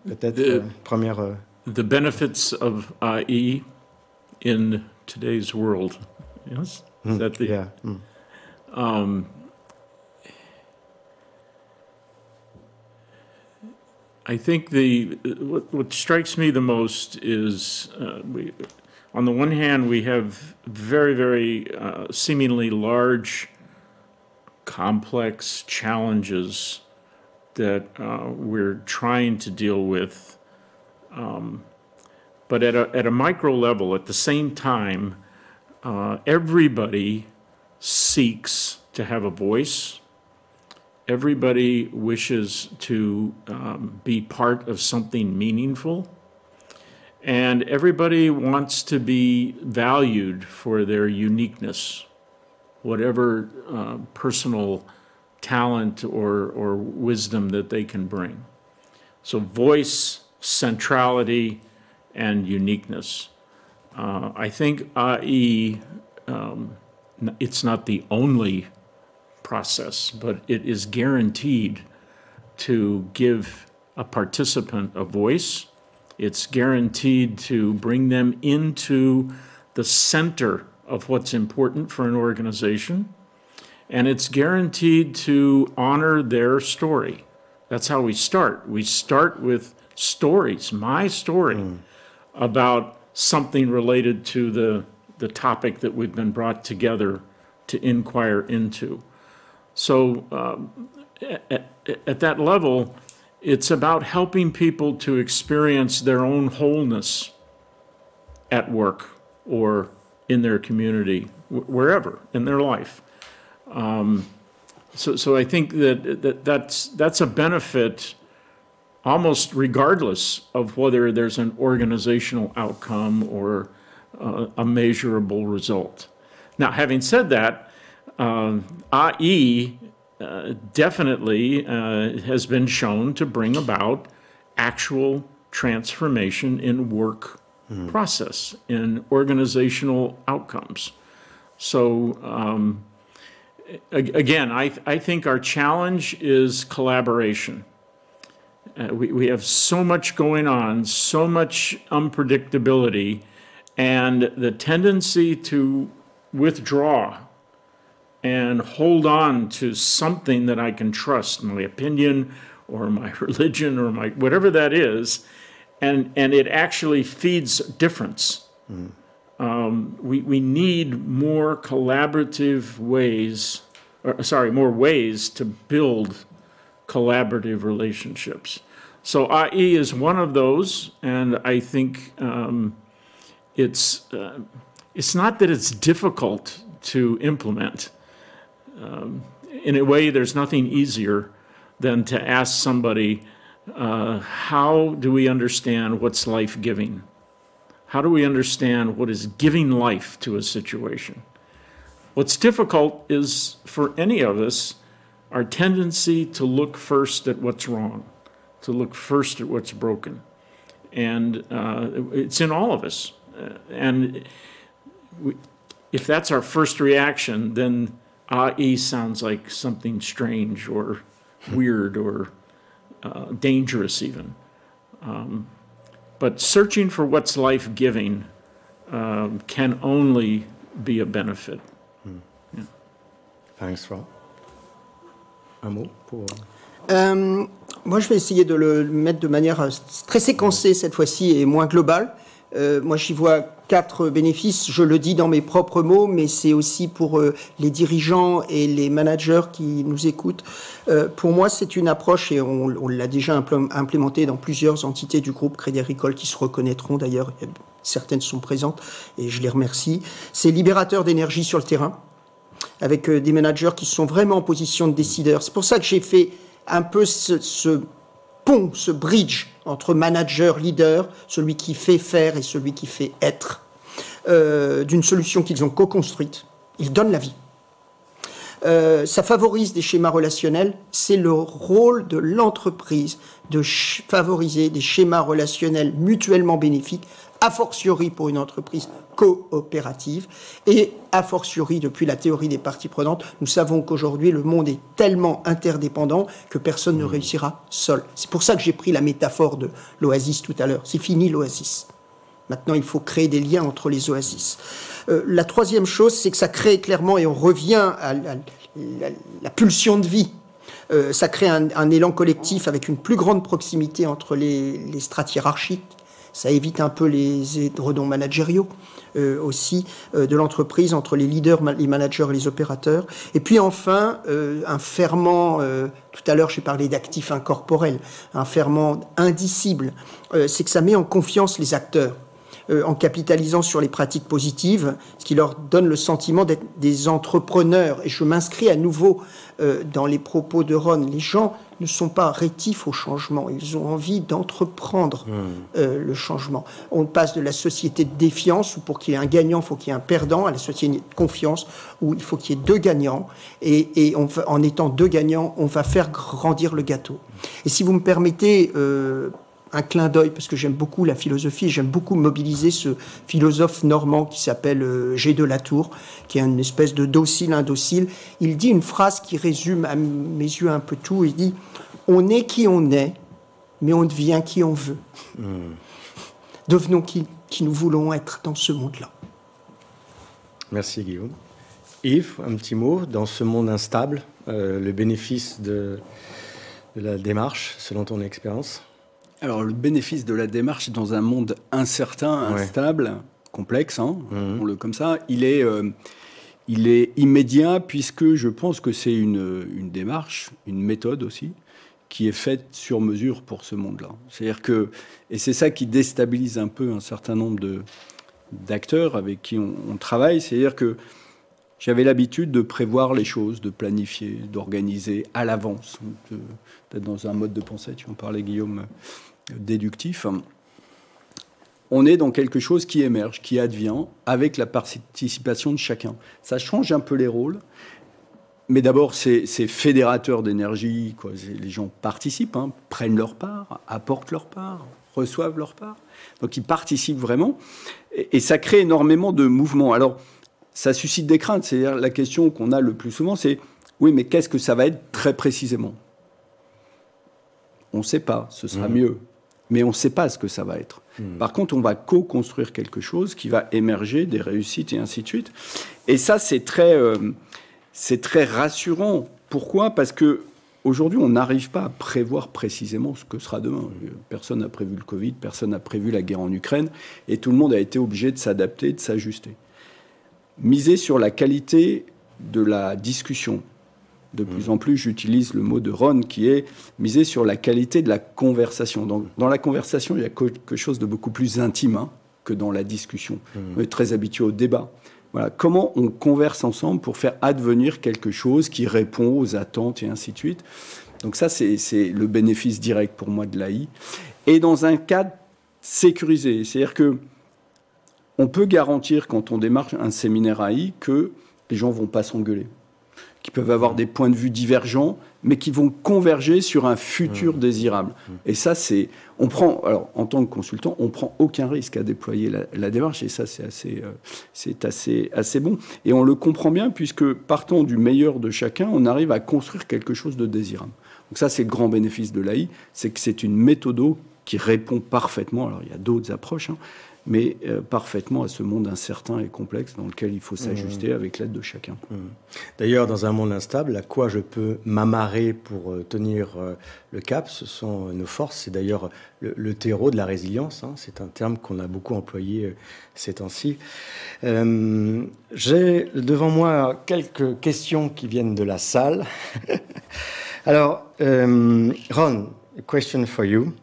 peut-être première... The benefits of IE in today's world. Yes? Is that the... Yeah. I think what strikes me the most is, on the one hand, we have very, very seemingly large, complex challenges that we're trying to deal with, but at a micro level, at the same time, everybody seeks to have a voice. Everybody wishes to be part of something meaningful, and everybody wants to be valued for their uniqueness, whatever personal talent or wisdom that they can bring. So voice, centrality, and uniqueness. I think IE, it's not the only process, but it is guaranteed to give a participant a voice. It's guaranteed to bring them into the center of what's important for an organization. And it's guaranteed to honor their story. That's how we start. We start with stories, my story, about something related to the topic that we've been brought together to inquire into. So at that level, it's about helping people to experience their own wholeness at work or in their community, wherever in their life. So I think that's a benefit almost regardless of whether there's an organizational outcome or a measurable result. Now, having said that, IE definitely has been shown to bring about actual transformation in work process, in organizational outcomes. So again, I think our challenge is collaboration. We have so much going on, so much unpredictability, and the tendency to withdraw and hold on to something that I can trust, my opinion or my religion or my whatever that is, and it actually feeds difference. We need more collaborative ways, more ways to build collaborative relationships. So IE is one of those, and I think it's not that it's difficult to implement. In a way, there's nothing easier than to ask somebody, how do we understand what's life-giving? How do we understand what is giving life to a situation? What's difficult is, for any of us, our tendency to look first at what's wrong, to look first at what's broken. And it's in all of us. And if that's our first reaction, then AI sounds like something strange or weird or dangerous even. But searching for what's life-giving can only be a benefit. Yeah. Thanks, Rob. Un mot pour... Moi, je vais essayer de le mettre de manière très séquencée cette fois-ci et moins globale. Moi, j'y vois 4 bénéfices. Je le dis dans mes propres mots, mais c'est aussi pour les dirigeants et les managers qui nous écoutent. Pour moi, c'est une approche, et on l'a déjà implémentée dans plusieurs entités du groupe Crédit Agricole qui se reconnaîtront d'ailleurs. Certaines sont présentes et je les remercie. C'est libérateur d'énergie sur le terrain, avec des managers qui sont vraiment en position de décideur. C'est pour ça que j'ai fait un peu ce pont, ce bridge entre manager, leader, celui qui fait faire et celui qui fait être, d'une solution qu'ils ont co-construite. Ils donnent la vie. Ça favorise des schémas relationnels. C'est le rôle de l'entreprise de favoriser des schémas relationnels mutuellement bénéfiques, a fortiori pour une entreprise coopérative, et a fortiori depuis la théorie des parties prenantes. Nous savons qu'aujourd'hui le monde est tellement interdépendant que personne ne réussira seul. C'est pour ça que j'ai pris la métaphore de l'oasis tout à l'heure. C'est fini l'oasis. Maintenant, il faut créer des liens entre les oasis. La troisième chose, c'est que ça crée clairement, et on revient à la pulsion de vie, ça crée un élan collectif avec une plus grande proximité entre les strates hiérarchiques. Ça évite un peu les édredons managériaux aussi de l'entreprise entre les leaders, les managers et les opérateurs. Et puis enfin, un ferment, tout à l'heure j'ai parlé d'actifs incorporels, un ferment indicible, c'est que ça met en confiance les acteurs. En capitalisant sur les pratiques positives, ce qui leur donne le sentiment d'être des entrepreneurs. Et je m'inscris à nouveau dans les propos de Ron. Les gens ne sont pas rétifs au changement, ils ont envie d'entreprendre le changement. On passe de la société de défiance, où pour qu'il y ait un gagnant, il faut qu'il y ait un perdant, à la société de confiance, où il faut qu'il y ait 2 gagnants. Et en étant 2 gagnants, on va faire grandir le gâteau. Et si vous me permettez... un clin d'œil, parce que j'aime beaucoup la philosophie, j'aime beaucoup mobiliser ce philosophe normand qui s'appelle G. de la Tour, qui est une espèce de docile indocile. Il dit une phrase qui résume à mes yeux un peu tout. Il dit « On est qui on est, mais on devient qui on veut. » Devenons qui nous voulons être dans ce monde-là. Merci Guillaume. Yves, un petit mot, dans ce monde instable, le bénéfice de la démarche, selon ton expérience? Alors, le bénéfice de la démarche dans un monde incertain, instable, complexe, on comme ça, il est immédiat, puisque je pense que c'est une démarche, une méthode aussi, qui est faite sur mesure pour ce monde-là. C'est-à-dire que, et c'est ça qui déstabilise un peu un certain nombre d'acteurs avec qui on travaille, c'est-à-dire que j'avais l'habitude de prévoir les choses, de planifier, d'organiser à l'avance, peut-être dans un mode de pensée, tu en parlais Guillaume, déductif. On est dans quelque chose qui émerge, qui advient, avec la participation de chacun. Ça change un peu les rôles, mais d'abord c'est fédérateur d'énergie, quoi. Les gens participent, prennent leur part, apportent leur part, reçoivent leur part. Donc ils participent vraiment, et ça crée énormément de mouvements. Alors, ça suscite des craintes. C'est-à-dire la question qu'on a le plus souvent, c'est oui, mais qu'est-ce que ça va être très précisément? On ne sait pas, ce sera mieux, mais on ne sait pas ce que ça va être. Par contre, on va co-construire quelque chose qui va émerger, des réussites et ainsi de suite. Et ça, c'est très rassurant. Pourquoi? Parce que aujourd'hui, on n'arrive pas à prévoir précisément ce que sera demain. Personne n'a prévu le Covid, personne n'a prévu la guerre en Ukraine, et tout le monde a été obligé de s'adapter, de s'ajuster. Miser sur la qualité de la discussion. De plus en plus, j'utilise le mot de Ron qui est miser sur la qualité de la conversation. Donc, dans la conversation, il y a quelque chose de beaucoup plus intime que dans la discussion. On est très habitué au débat. Voilà. Comment on converse ensemble pour faire advenir quelque chose qui répond aux attentes et ainsi de suite. Donc ça, c'est le bénéfice direct pour moi de l'AI. Et dans un cadre sécurisé. C'est-à-dire que on peut garantir, quand on démarre un séminaire AI, que les gens ne vont pas s'engueuler, qui peuvent avoir des points de vue divergents, mais qui vont converger sur un futur désirable. Et ça, on prend, alors en tant que consultant, on prend aucun risque à déployer la démarche, et ça, c'est assez bon. Et on le comprend bien, puisque partant du meilleur de chacun, on arrive à construire quelque chose de désirable. Donc ça, c'est le grand bénéfice de l'AI, c'est que c'est une méthode qui répond parfaitement, alors il y a d'autres approches, mais parfaitement à ce monde incertain et complexe dans lequel il faut s'ajuster avec l'aide de chacun. D'ailleurs, dans un monde instable, à quoi je peux m'amarrer pour tenir le cap, ce sont nos forces. C'est d'ailleurs le terreau de la résilience. C'est un terme qu'on a beaucoup employé ces temps-ci. J'ai devant moi quelques questions qui viennent de la salle. Alors, Ron, a question for you.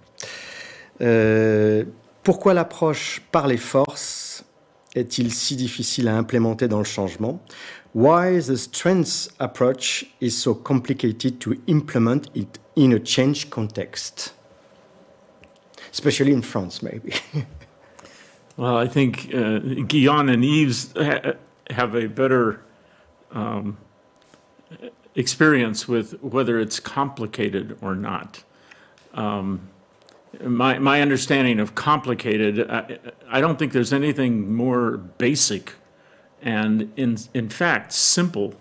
Pourquoi l'approche par les forces est-il si difficile à implémenter dans le changement? Why the strengths approach is so complicated to implement it in a change context? Especially in France, maybe. Well, I think Guillaume and Yves have a better experience with whether it's complicated or not. My understanding of complicated, I don't think there's anything more basic and, in fact, simple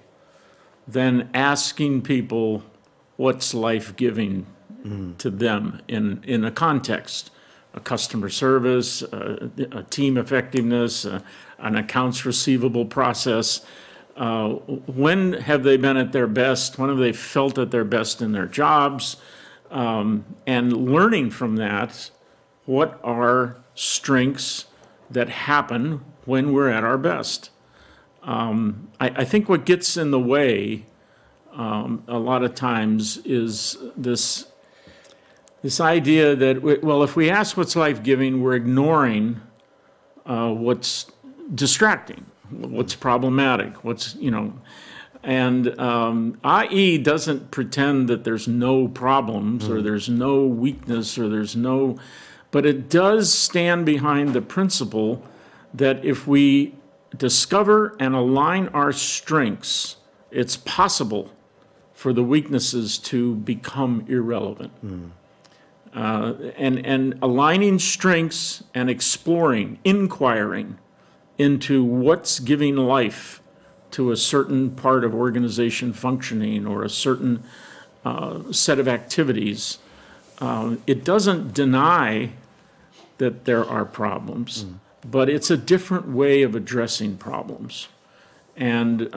than asking people what's life-giving to them in a context, a customer service, a team effectiveness, an accounts receivable process. When have they been at their best? When have they felt at their best in their jobs? And learning from that, what are strengths that happen when we're at our best? I think what gets in the way a lot of times is this idea that, well, if we ask what's life-giving, we're ignoring what's distracting, what's problematic, what's, and IE doesn't pretend that there's no problems or there's no weakness or there's no, but it does stand behind the principle that if we discover and align our strengths, it's possible for the weaknesses to become irrelevant. And aligning strengths and exploring, inquiring into what's giving life to a certain part of organization functioning or a certain set of activities, it doesn't deny that there are problems, but it's a different way of addressing problems. And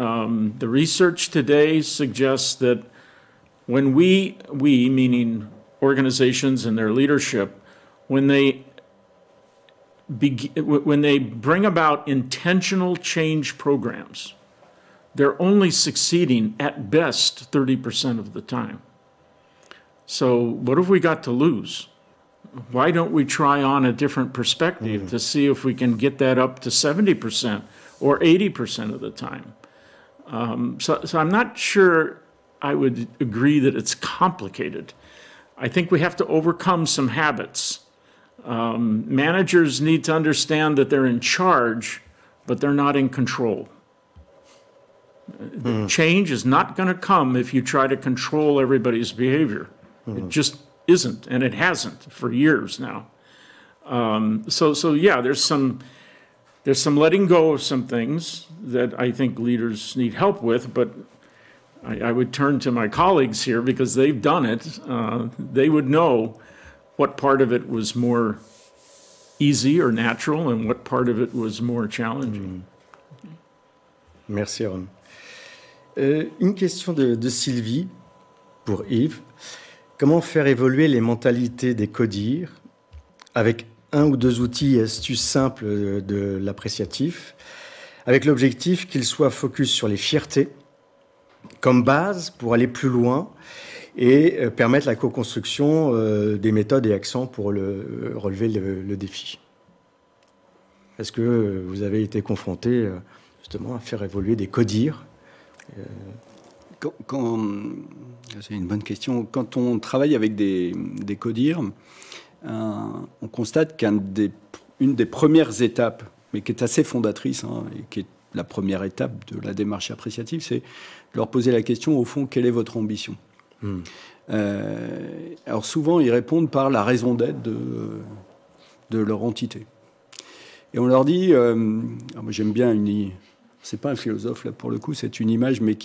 the research today suggests that when we meaning organizations and their leadership, when they bring about intentional change programs, they're only succeeding at best 30% of the time. So what have we got to lose? Why don't we try on a different perspective to see if we can get that up to 70% or 80% of the time? So I'm not sure I would agree that it's complicated. I think we have to overcome some habits. Managers need to understand that they're in charge, but they're not in control. Change is not going to come if you try to control everybody's behavior. It just isn't, and it hasn't for years now. So yeah, there's some letting go of some things that I think leaders need help with, but I would turn to my colleagues here because they've done it. They would know what part of it was more easy or natural and what part of it was more challenging. Merci, Ron. Une question de Sylvie pour Yves. Comment faire évoluer les mentalités des codires avec un ou deux outils et astuces simples de l'appréciatif, avec l'objectif qu'ils soient focus sur les fiertés comme base pour aller plus loin et permettre la co-construction des méthodes et accents pour relever le défi. Est-ce que vous avez été confronté justement à faire évoluer des codires? C'est une bonne question. Quand on travaille avec des codires, on constate qu'une des premières étapes, mais qui est assez fondatrice et qui est la première étape de la démarche appréciative, c'est leur poser la question, au fond, quelle est votre ambition ? Alors souvent, ils répondent par la raison d'être de leur entité. Et on leur dit, moi j'aime bien c'est pas un philosophe là pour le coup, c'est une image, mais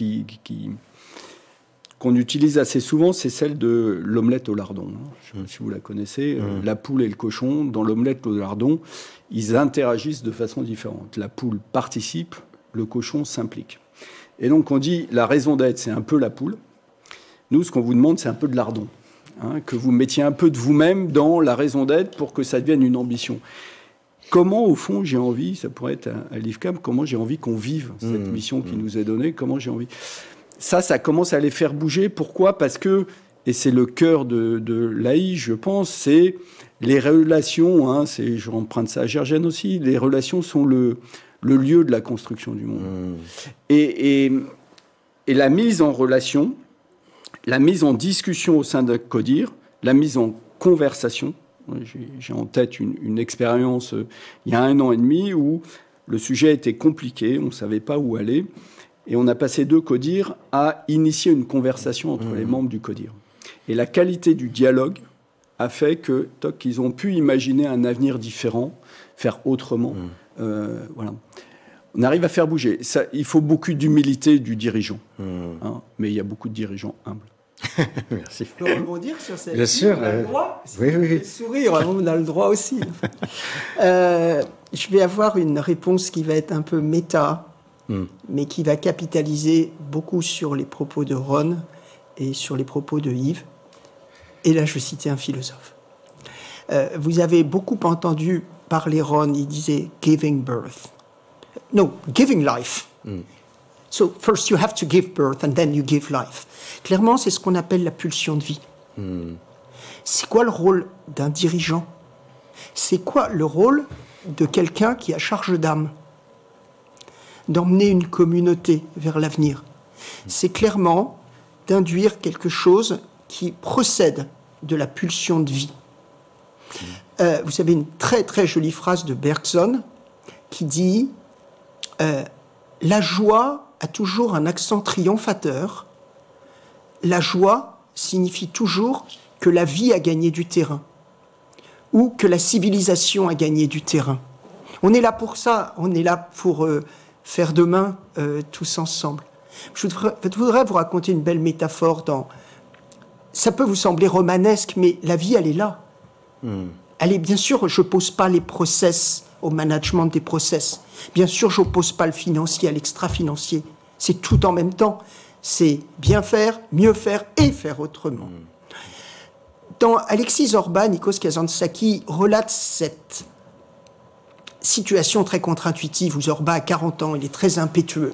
qu'on utilise assez souvent, c'est celle de l'omelette au lardon. Je ne sais pas si vous la connaissez. La poule et le cochon, dans l'omelette au lardon, ils interagissent de façon différente. La poule participe, le cochon s'implique. Et donc on dit, la raison d'être, c'est un peu la poule. Nous, ce qu'on vous demande, c'est un peu de lardon. Que vous mettiez un peu de vous-même dans la raison d'être pour que ça devienne une ambition. Comment, au fond, j'ai envie, ça pourrait être à l'IFCAM, comment j'ai envie qu'on vive cette mission qui nous est donnée, comment j'ai envie. Ça commence à les faire bouger. Pourquoi ? Parce que, et c'est le cœur de l'AI, je pense, c'est les relations, je emprunte ça à Gergène aussi, les relations sont le lieu de la construction du monde. Et la mise en relation, la mise en discussion au sein d'un CODIR, la mise en conversation. J'ai en tête une expérience il y a 1 an et demi où le sujet était compliqué, on ne savait pas où aller, et on a passé 2 CODIR à initier une conversation entre les membres du CODIR. Et la qualité du dialogue a fait qu'ils ont pu imaginer un avenir différent, faire autrement. Voilà. On arrive à faire bouger. Ça, il faut beaucoup d'humilité du dirigeant, mais il y a beaucoup de dirigeants humbles. Merci. Je peux rebondir sur cette... Bien sûr. On a le droit. Oui. Sourire, on a le droit aussi. Je vais avoir une réponse qui va être un peu méta, mais qui va capitaliser beaucoup sur les propos de Ron et sur les propos de Yves. Et là, je vais citer un philosophe. Vous avez beaucoup entendu parler Ron, il disait « giving birth ». No, giving life. So first you have to give birth and then you give life. Clairement, c'est ce qu'on appelle la pulsion de vie. C'est quoi le rôle d'un dirigeant ? C'est quoi le rôle de quelqu'un qui a charge d'âme ? D'emmener une communauté vers l'avenir. C'est clairement d'induire quelque chose qui procède de la pulsion de vie. Vous savez une très très jolie phrase de Bergson qui dit la joie a toujours un accent triomphateur. La joie signifie toujours que la vie a gagné du terrain ou que la civilisation a gagné du terrain. On est là pour ça, on est là pour faire demain tous ensemble. Je voudrais vous raconter une belle métaphore ça peut vous sembler romanesque, mais la vie, elle est là. Elle est, bien sûr, je ne pose pas les process au management des process. Bien sûr, je n'oppose pas le financier à l'extra-financier. C'est tout en même temps. C'est bien faire, mieux faire et faire autrement. Dans Alexis Zorba, Nikos Kazantzakis relate cette situation très contre-intuitive où Zorba a 40 ans, il est très impétueux.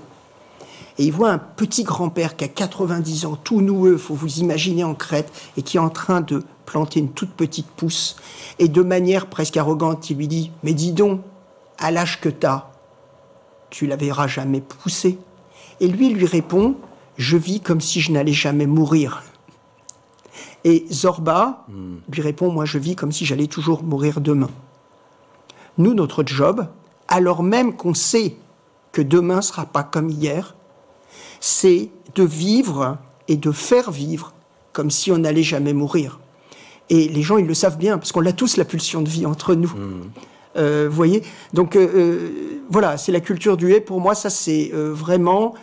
Et il voit un petit grand-père qui a 90 ans, tout noueux, il faut vous imaginer en Crète, et qui est en train de planter une toute petite pousse. Et de manière presque arrogante, il lui dit « Mais dis donc, à l'âge que t'as, tu la verras jamais pousser. » Et lui répond « Je vis comme si je n'allais jamais mourir. » Et Zorba lui répond « Moi, je vis comme si j'allais toujours mourir demain. » Nous, notre job, alors même qu'on sait que demain ne sera pas comme hier, c'est de vivre et de faire vivre comme si on n'allait jamais mourir. Et les gens, ils le savent bien, parce qu'on a tous la pulsion de vie entre nous. Vous voyez ? Donc, voilà, c'est la culture du « et ». Pour moi, ça, c'est vraiment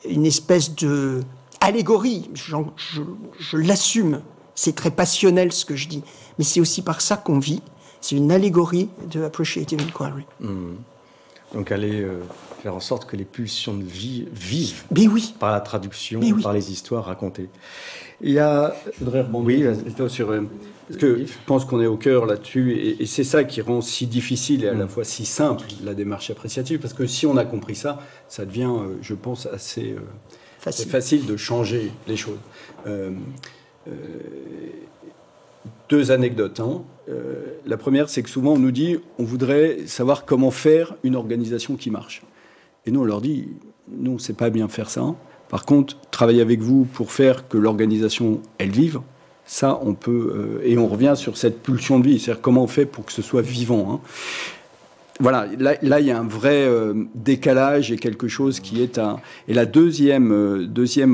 une espèce d'allégorie. Je l'assume. C'est très passionnel, ce que je dis. Mais c'est aussi par ça qu'on vit. C'est une allégorie de Appreciative Inquiry. Donc, aller faire en sorte que les pulsions de vie vivent par la traduction, par les histoires racontées. Il y a... Je voudrais rebondir sur... Parce que je pense qu'on est au cœur là-dessus, et c'est ça qui rend si difficile et à la fois si simple la démarche appréciative, parce que si on a compris ça, ça devient, je pense, assez facile de changer les choses. 2 anecdotes. La première, c'est que souvent on nous dit on voudrait savoir comment faire une organisation qui marche. Et nous, on leur dit non, on ne sait pas bien faire ça. Par contre, travailler avec vous pour faire que l'organisation, elle vive, ça, on peut... et on revient sur cette pulsion de vie, c'est-à-dire comment on fait pour que ce soit vivant. voilà, là, il y a un vrai décalage et quelque chose qui est un... Et la deuxième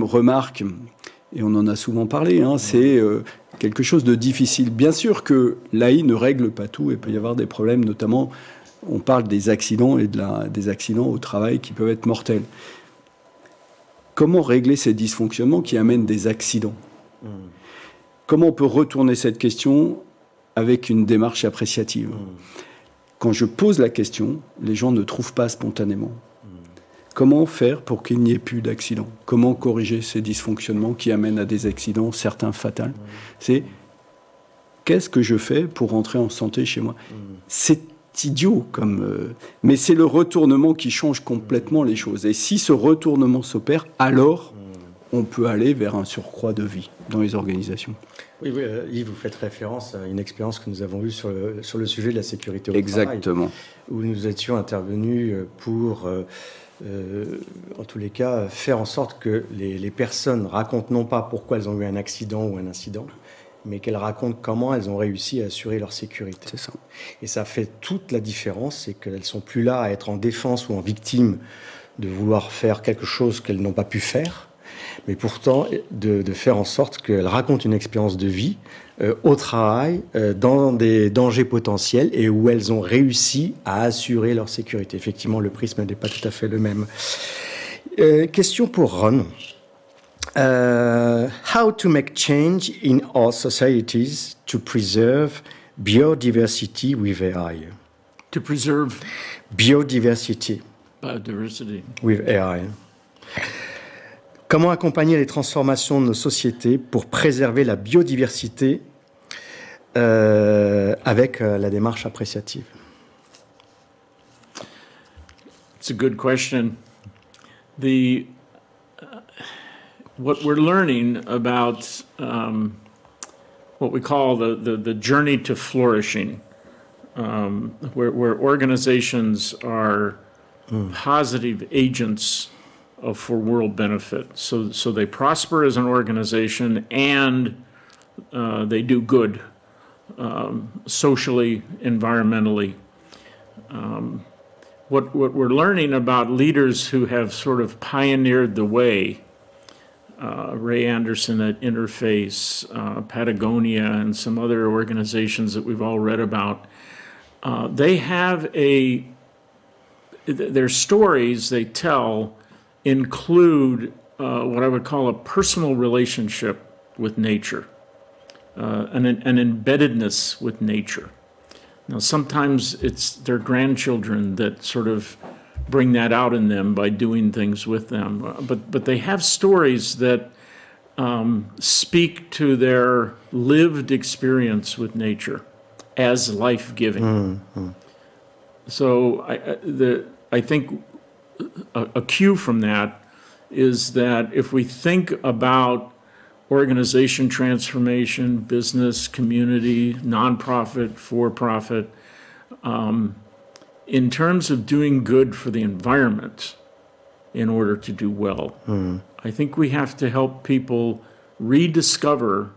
remarque, et on en a souvent parlé, hein, c'est quelque chose de difficile. Bien sûr que l'AI ne règle pas tout, et il peut y avoir des problèmes, notamment, on parle des accidents et des accidents au travail qui peuvent être mortels. Comment régler ces dysfonctionnements qui amènent des accidents ? Comment on peut retourner cette question avec une démarche appréciative ? Quand je pose la question, les gens ne trouvent pas spontanément. Comment faire pour qu'il n'y ait plus d'accidents ? Comment corriger ces dysfonctionnements qui amènent à des accidents, certains fatals ? C'est qu'est-ce que je fais pour rentrer en santé chez moi ? C'est idiot, mais c'est le retournement qui change complètement les choses. Et si ce retournement s'opère, alors on peut aller vers un surcroît de vie dans les organisations. Oui, Yves, vous faites référence à une expérience que nous avons eue sur le sujet de la sécurité au travail. Exactement. Où nous étions intervenus pour, en tous les cas, faire en sorte que les personnes racontent non pas pourquoi elles ont eu un accident ou un incident, mais qu'elles racontent comment elles ont réussi à assurer leur sécurité. C'est ça. Et ça fait toute la différence, c'est qu'elles ne sont plus là à être en défense ou en victime de vouloir faire quelque chose qu'elles n'ont pas pu faire, mais pourtant de faire en sorte qu'elles racontent une expérience de vie au travail, dans des dangers potentiels et où elles ont réussi à assurer leur sécurité. Effectivement, le prisme n'est pas tout à fait le même. Question pour Ron. How to make change in our societies to preserve biodiversity with AI? To preserve Biodiversity biodiversity. with AI. Comment accompagner les transformations de nos sociétés pour préserver la biodiversité avec la démarche appréciative? It's a good question. What we're learning about what we call the journey to flourishing, where organizations are positive agents for world benefit. So they prosper as an organization and they do good socially, environmentally. What we're learning about leaders who have sort of pioneered the way, Ray Anderson at Interface, Patagonia, and some other organizations that we've all read about, they have their stories they tell include what I would call a personal relationship with nature, an embeddedness with nature. Now, sometimes it's their grandchildren that sort of bring that out in them by doing things with them. But they have stories that speak to their lived experience with nature as life-giving. So I think a cue from that is that if we think about organization transformation, business, community, nonprofit, for-profit, in terms of doing good for the environment in order to do well, I think we have to help people rediscover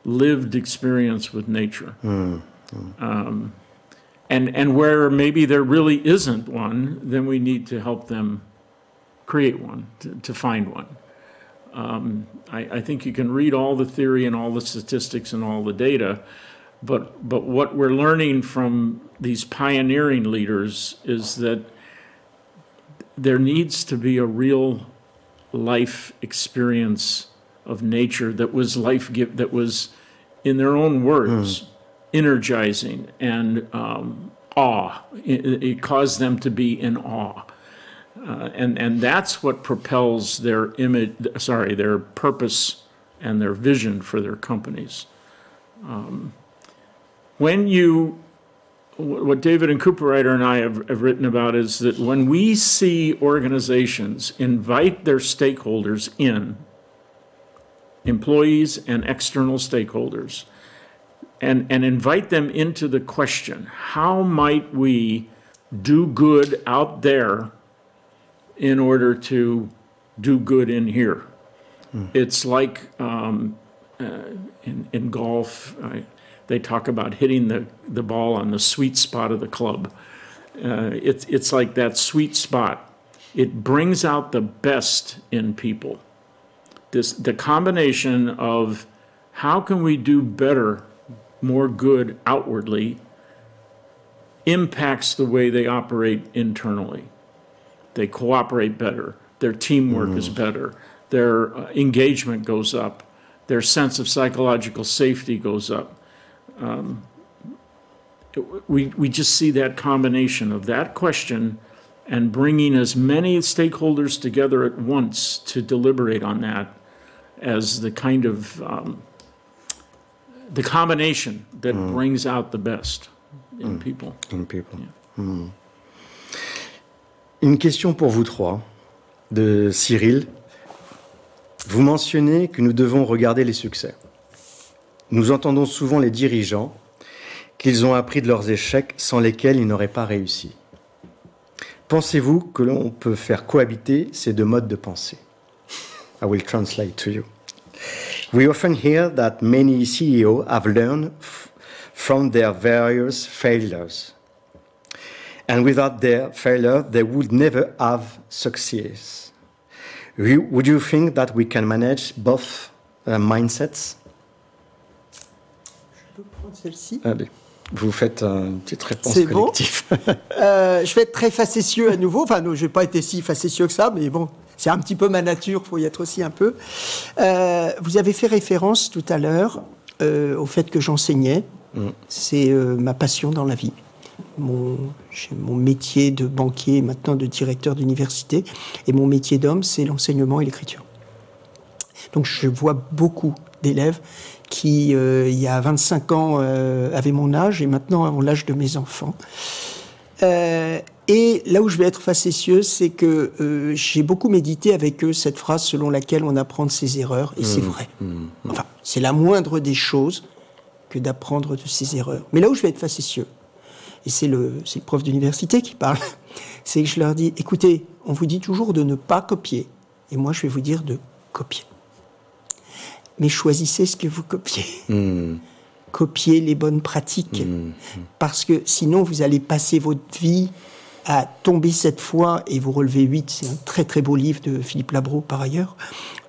lived experience with nature. And where maybe there really isn't one, then we need to help them create one, to find one. I think you can read all the theory and all the statistics and all the data, but what we're learning from these pioneering leaders is that there needs to be a real life experience of nature that was that was, in their own words, energizing and awe. It caused them to be in awe. And that's what propels their their purpose and their vision for their companies. What David and Cooperrider and I have written about is that when we see organizations invite their stakeholders in, employees and external stakeholders, and invite them into the question, how might we do good out there in order to do good in here? It's like in golf, they talk about hitting the ball on the sweet spot of the club. It's like that sweet spot. It brings out the best in people. The combination of how can we do better, more good outwardly, impacts the way they operate internally. They cooperate better. Their teamwork is better. Their engagement goes up. Their sense of psychological safety goes up. We just see that combination of that question and bringing as many stakeholders together at once to deliberate on that as the kind of the combination that brings out the best in people. In people. Yeah. Une question pour vous trois, de Cyril. Vous mentionnez que nous devons regarder les succès. Nous entendons souvent les dirigeants qu'ils ont appris de leurs échecs sans lesquels ils n'auraient pas réussi. Pensez-vous que l'on peut faire cohabiter ces deux modes de pensée? I will translate to you. We often hear that many CEOs have learned from their various failures. And without their failure, they would never have success. Would you think that we can manage both mindsets? Je peux prendre celle-ci. Allez, vous faites une petite réponse C'est collective. bon. Je vais être très facétieux à nouveau. Enfin, non, je n'ai pas été si facétieux que ça, mais bon, c'est un petit peu ma nature, il faut y être aussi un peu. Vous avez fait référence tout à l'heure au fait que j'enseignais. C'est ma passion dans la vie. J'ai mon métier de banquier, maintenant de directeur d'université, et mon métier d'homme, c'est l'enseignement et l'écriture. Donc je vois beaucoup d'élèves qui, il y a 25 ans, avaient mon âge, et maintenant ont l'âge de mes enfants. Et là où je vais être facétieux, c'est que j'ai beaucoup médité avec eux cette phrase selon laquelle on apprend de ses erreurs, et c'est vrai. Enfin, c'est la moindre des choses que d'apprendre de ses erreurs. Mais là où je vais être facétieux, et c'est le prof d'université qui parle, c'est que je leur dis, écoutez, on vous dit toujours de ne pas copier, et moi je vais vous dire de copier. Mais choisissez ce que vous copiez. Copiez les bonnes pratiques, parce que sinon vous allez passer votre vie à tomber 7 fois et vous relever 8. C'est un très très beau livre de Philippe Labro par ailleurs.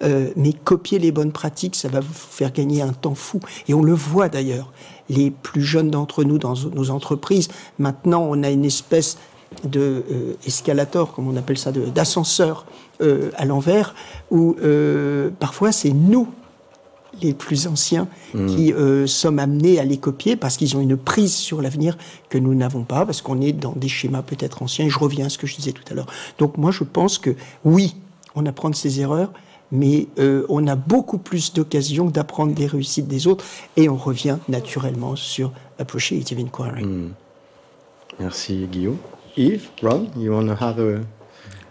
Mais copier les bonnes pratiques, ça va vous faire gagner un temps fou. Et on le voit d'ailleurs. Les plus jeunes d'entre nous dans nos entreprises, maintenant on a une espèce de escalator, comme on appelle ça, d'ascenseur à l'envers, où parfois c'est nous, les plus anciens, qui sommes amenés à les copier parce qu'ils ont une prise sur l'avenir que nous n'avons pas, parce qu'on est dans des schémas peut-être anciens. Et je reviens à ce que je disais tout à l'heure. Donc moi je pense que oui, on apprend de ses erreurs, mais on a beaucoup plus d'occasions d'apprendre des réussites des autres, et on revient naturellement sur Appreciative Inquiry. Merci Guillaume. Yves, Ron, you want to have a...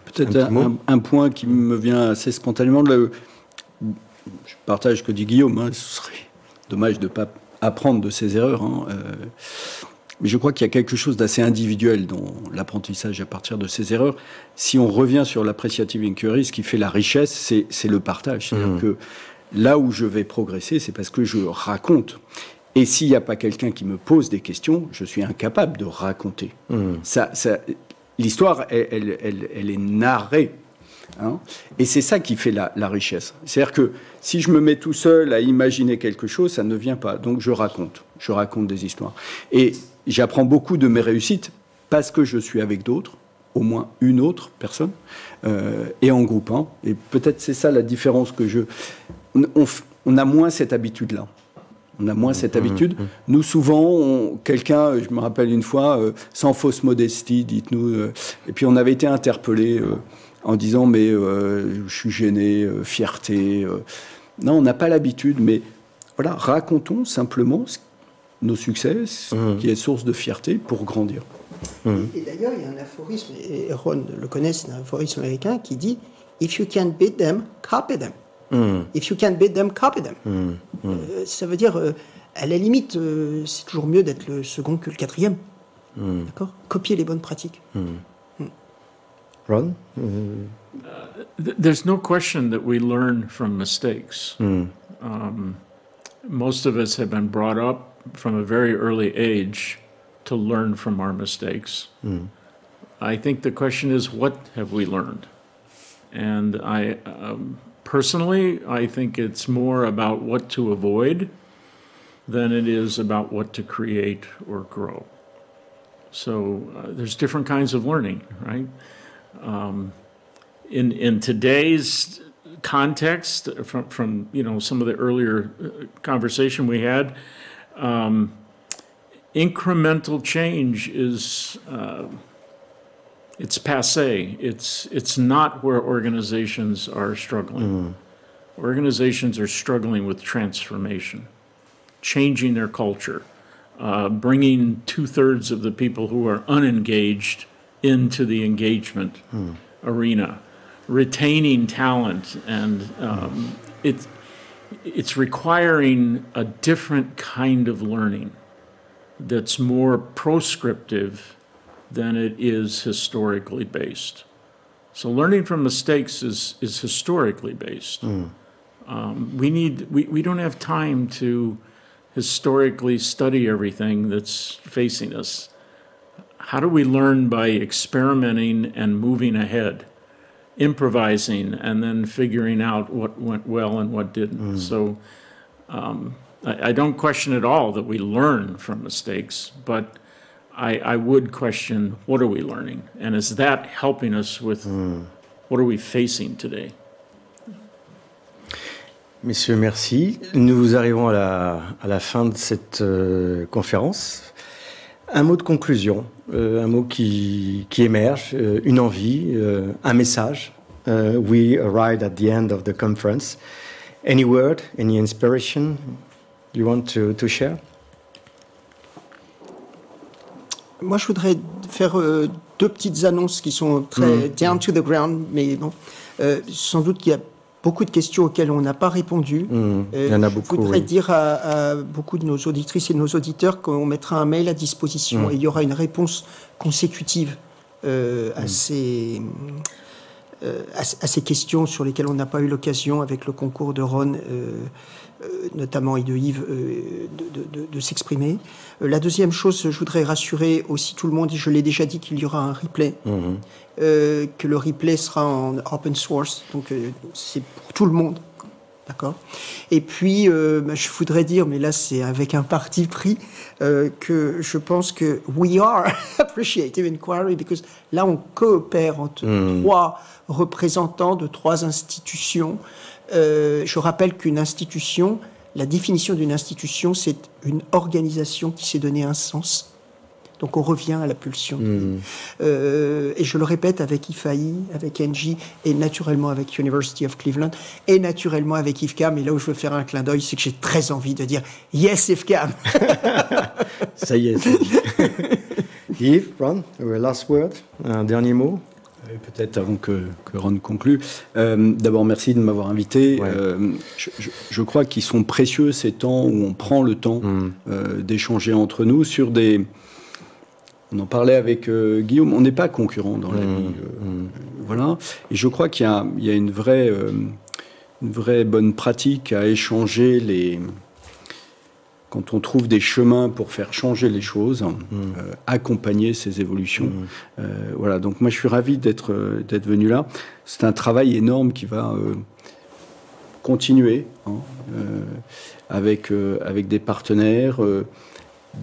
Peut-être un point qui me vient assez spontanément. Je partage ce que dit Guillaume. Hein, ce serait dommage de ne pas apprendre de ses erreurs. Mais je crois qu'il y a quelque chose d'assez individuel dans l'apprentissage à partir de ses erreurs. Si on revient sur l'appreciative inquiry, ce qui fait la richesse, c'est le partage. C'est-à-dire que là où je vais progresser, c'est parce que je raconte. Et s'il n'y a pas quelqu'un qui me pose des questions, je suis incapable de raconter. L'histoire, elle est narrée. Hein, et c'est ça qui fait la richesse. C'est-à-dire que si je me mets tout seul à imaginer quelque chose, ça ne vient pas. Donc je raconte des histoires. Et j'apprends beaucoup de mes réussites parce que je suis avec d'autres, au moins une autre personne, et en groupant. Et peut-être c'est ça la différence que on a moins cette habitude-là. On a moins cette habitude. Nous, souvent, quelqu'un, je me rappelle une fois, sans fausse modestie, dites-nous, et puis on avait été interpellé en disant mais je suis gêné, fierté. Non, on n'a pas l'habitude, mais voilà, racontons simplement nos succès, ce qui est source de fierté pour grandir. Et d'ailleurs, il y a un aphorisme, et Ron le connaît, c'est un aphorisme américain qui dit « If you can beat them, copy them ». If you can beat them, copy them. Ça veut dire, à la limite, c'est toujours mieux d'être le second que le quatrième. D'accord ? Copier les bonnes pratiques. Ron? There's no question that we learn from mistakes. Most of us have been brought up from a very early age to learn from our mistakes. I think the question is, what have we learned? And personally, I think it's more about what to avoid than it is about what to create or grow. So there's different kinds of learning, right? In today's context, from some of the earlier conversation we had, incremental change is it's passé. It's not where organizations are struggling. Organizations are struggling with transformation, changing their culture, bringing 2/3 of the people who are unengaged into the engagement arena, retaining talent, and it's requiring a different kind of learning that's more proscriptive than it is historically based. So learning from mistakes is historically based. We don't have time to historically study everything that's facing us. How do we learn? By experimenting and moving ahead, improvising, and then figuring out what went well and what didn't. So I don't question at all that we learn from mistakes, but I would question, what are we learning? And is that helping us with what are we facing today? Messieurs, merci. Nous arrivons à la fin de cette conférence. Un mot de conclusion, un mot qui émerge, une envie, un message. We arrived at the end of the conference. Any word, any inspiration you want to share? Moi, je voudrais faire deux petites annonces qui sont très down to the ground, mais bon, sans doute qu'il y a beaucoup de questions auxquelles on n'a pas répondu. Il y en a beaucoup. Je voudrais dire à beaucoup de nos auditrices et de nos auditeurs qu'on mettra un mail à disposition et il y aura une réponse consécutive à ces questions sur lesquelles on n'a pas eu l'occasion, avec le concours de Ron, notamment, et de Yves, de s'exprimer. La deuxième chose, je voudrais rassurer aussi tout le monde, et je l'ai déjà dit, qu'il y aura un replay, que le replay sera en open source, donc c'est pour tout le monde, d'accord. Et puis, je voudrais dire, mais là c'est avec un parti pris, que je pense que we are appreciative inquiry, because là on coopère entre trois représentants de trois institutions. Je rappelle qu'une institution, la définition d'une institution, c'est une organisation qui s'est donné un sens. Donc on revient à la pulsion. Et je le répète, avec IFAI, avec NJ, et naturellement avec University of Cleveland, et naturellement avec IFCAM. Et là où je veux faire un clin d'œil, c'est que j'ai très envie de dire « Yes, IFCAM !» Ça y est, ça y est. Yves, Ron, last word, un dernier mot. Peut-être avant que Ron conclue. D'abord, merci de m'avoir invité. Ouais. Je crois qu'ils sont précieux ces temps où on prend le temps d'échanger entre nous sur des... On en parlait avec Guillaume, on n'est pas concurrents dans la vie. Voilà. Et je crois qu'il y a une vraie bonne pratique à échanger quand on trouve des chemins pour faire changer les choses, accompagner ces évolutions. Voilà, donc moi je suis ravi d'être venu là. C'est un travail énorme qui va continuer avec des partenaires.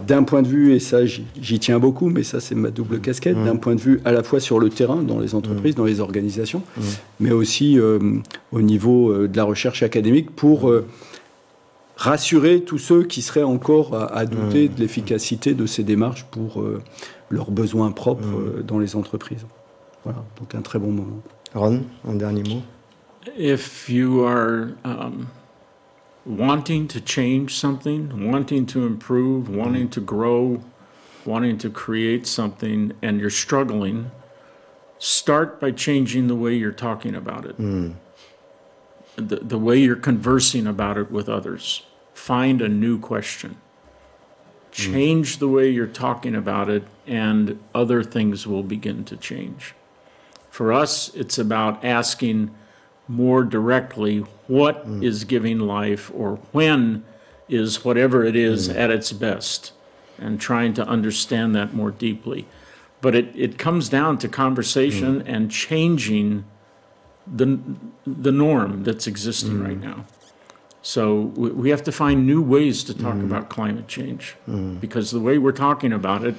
D'un point de vue, et ça j'y tiens beaucoup, mais ça c'est ma double casquette, d'un point de vue à la fois sur le terrain, dans les entreprises, dans les organisations, mais aussi au niveau de la recherche académique pour... rassurer tous ceux qui seraient encore à douter de l'efficacité de ces démarches pour leurs besoins propres dans les entreprises. Voilà, donc un très bon moment. Ron, un dernier mot. If you are wanting to change something, wanting to improve, wanting to grow, wanting to create something, and you're struggling, start by changing the way you're talking about it. The way you're conversing about it with others. Find a new question. Change the way you're talking about it, and other things will begin to change. For us, it's about asking more directly, what is giving life, or when is whatever it is at its best, and trying to understand that more deeply. But it comes down to conversation and changing the norm that's existing right now. So we have to find new ways to talk about climate change because the way we're talking about it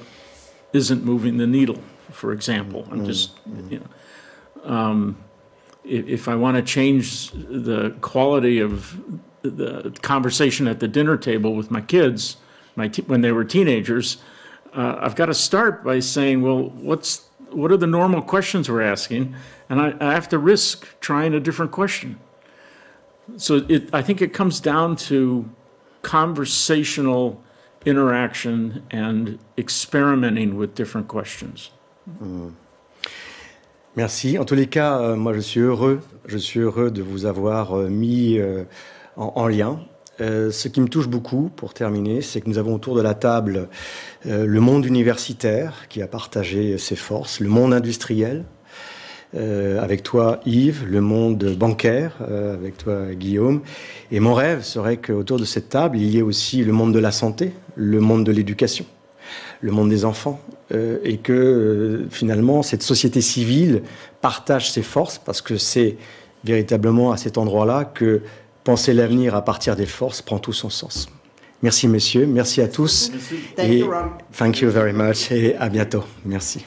isn't moving the needle, for example. I'm just, you know, if I want to change the quality of the conversation at the dinner table with my kids when they were teenagers, I've got to start by saying, well, what are the normal questions we're asking? And I have to risk trying a different question. So I think it comes down to conversational interaction and experimenting with different questions. Merci. En tous les cas, moi je suis heureux de vous avoir mis en lien. Ce qui me touche beaucoup, pour terminer, c'est que nous avons autour de la table le monde universitaire qui a partagé ses forces, le monde industriel, avec toi Yves, le monde bancaire, avec toi Guillaume. Et mon rêve serait qu'autour de cette table, il y ait aussi le monde de la santé, le monde de l'éducation, le monde des enfants, et que finalement cette société civile partage ses forces, parce que c'est véritablement à cet endroit-là que penser l'avenir à partir des forces prend tout son sens. Merci messieurs, merci à tous. Thank you, Ron. Thank you very much et à bientôt. Merci.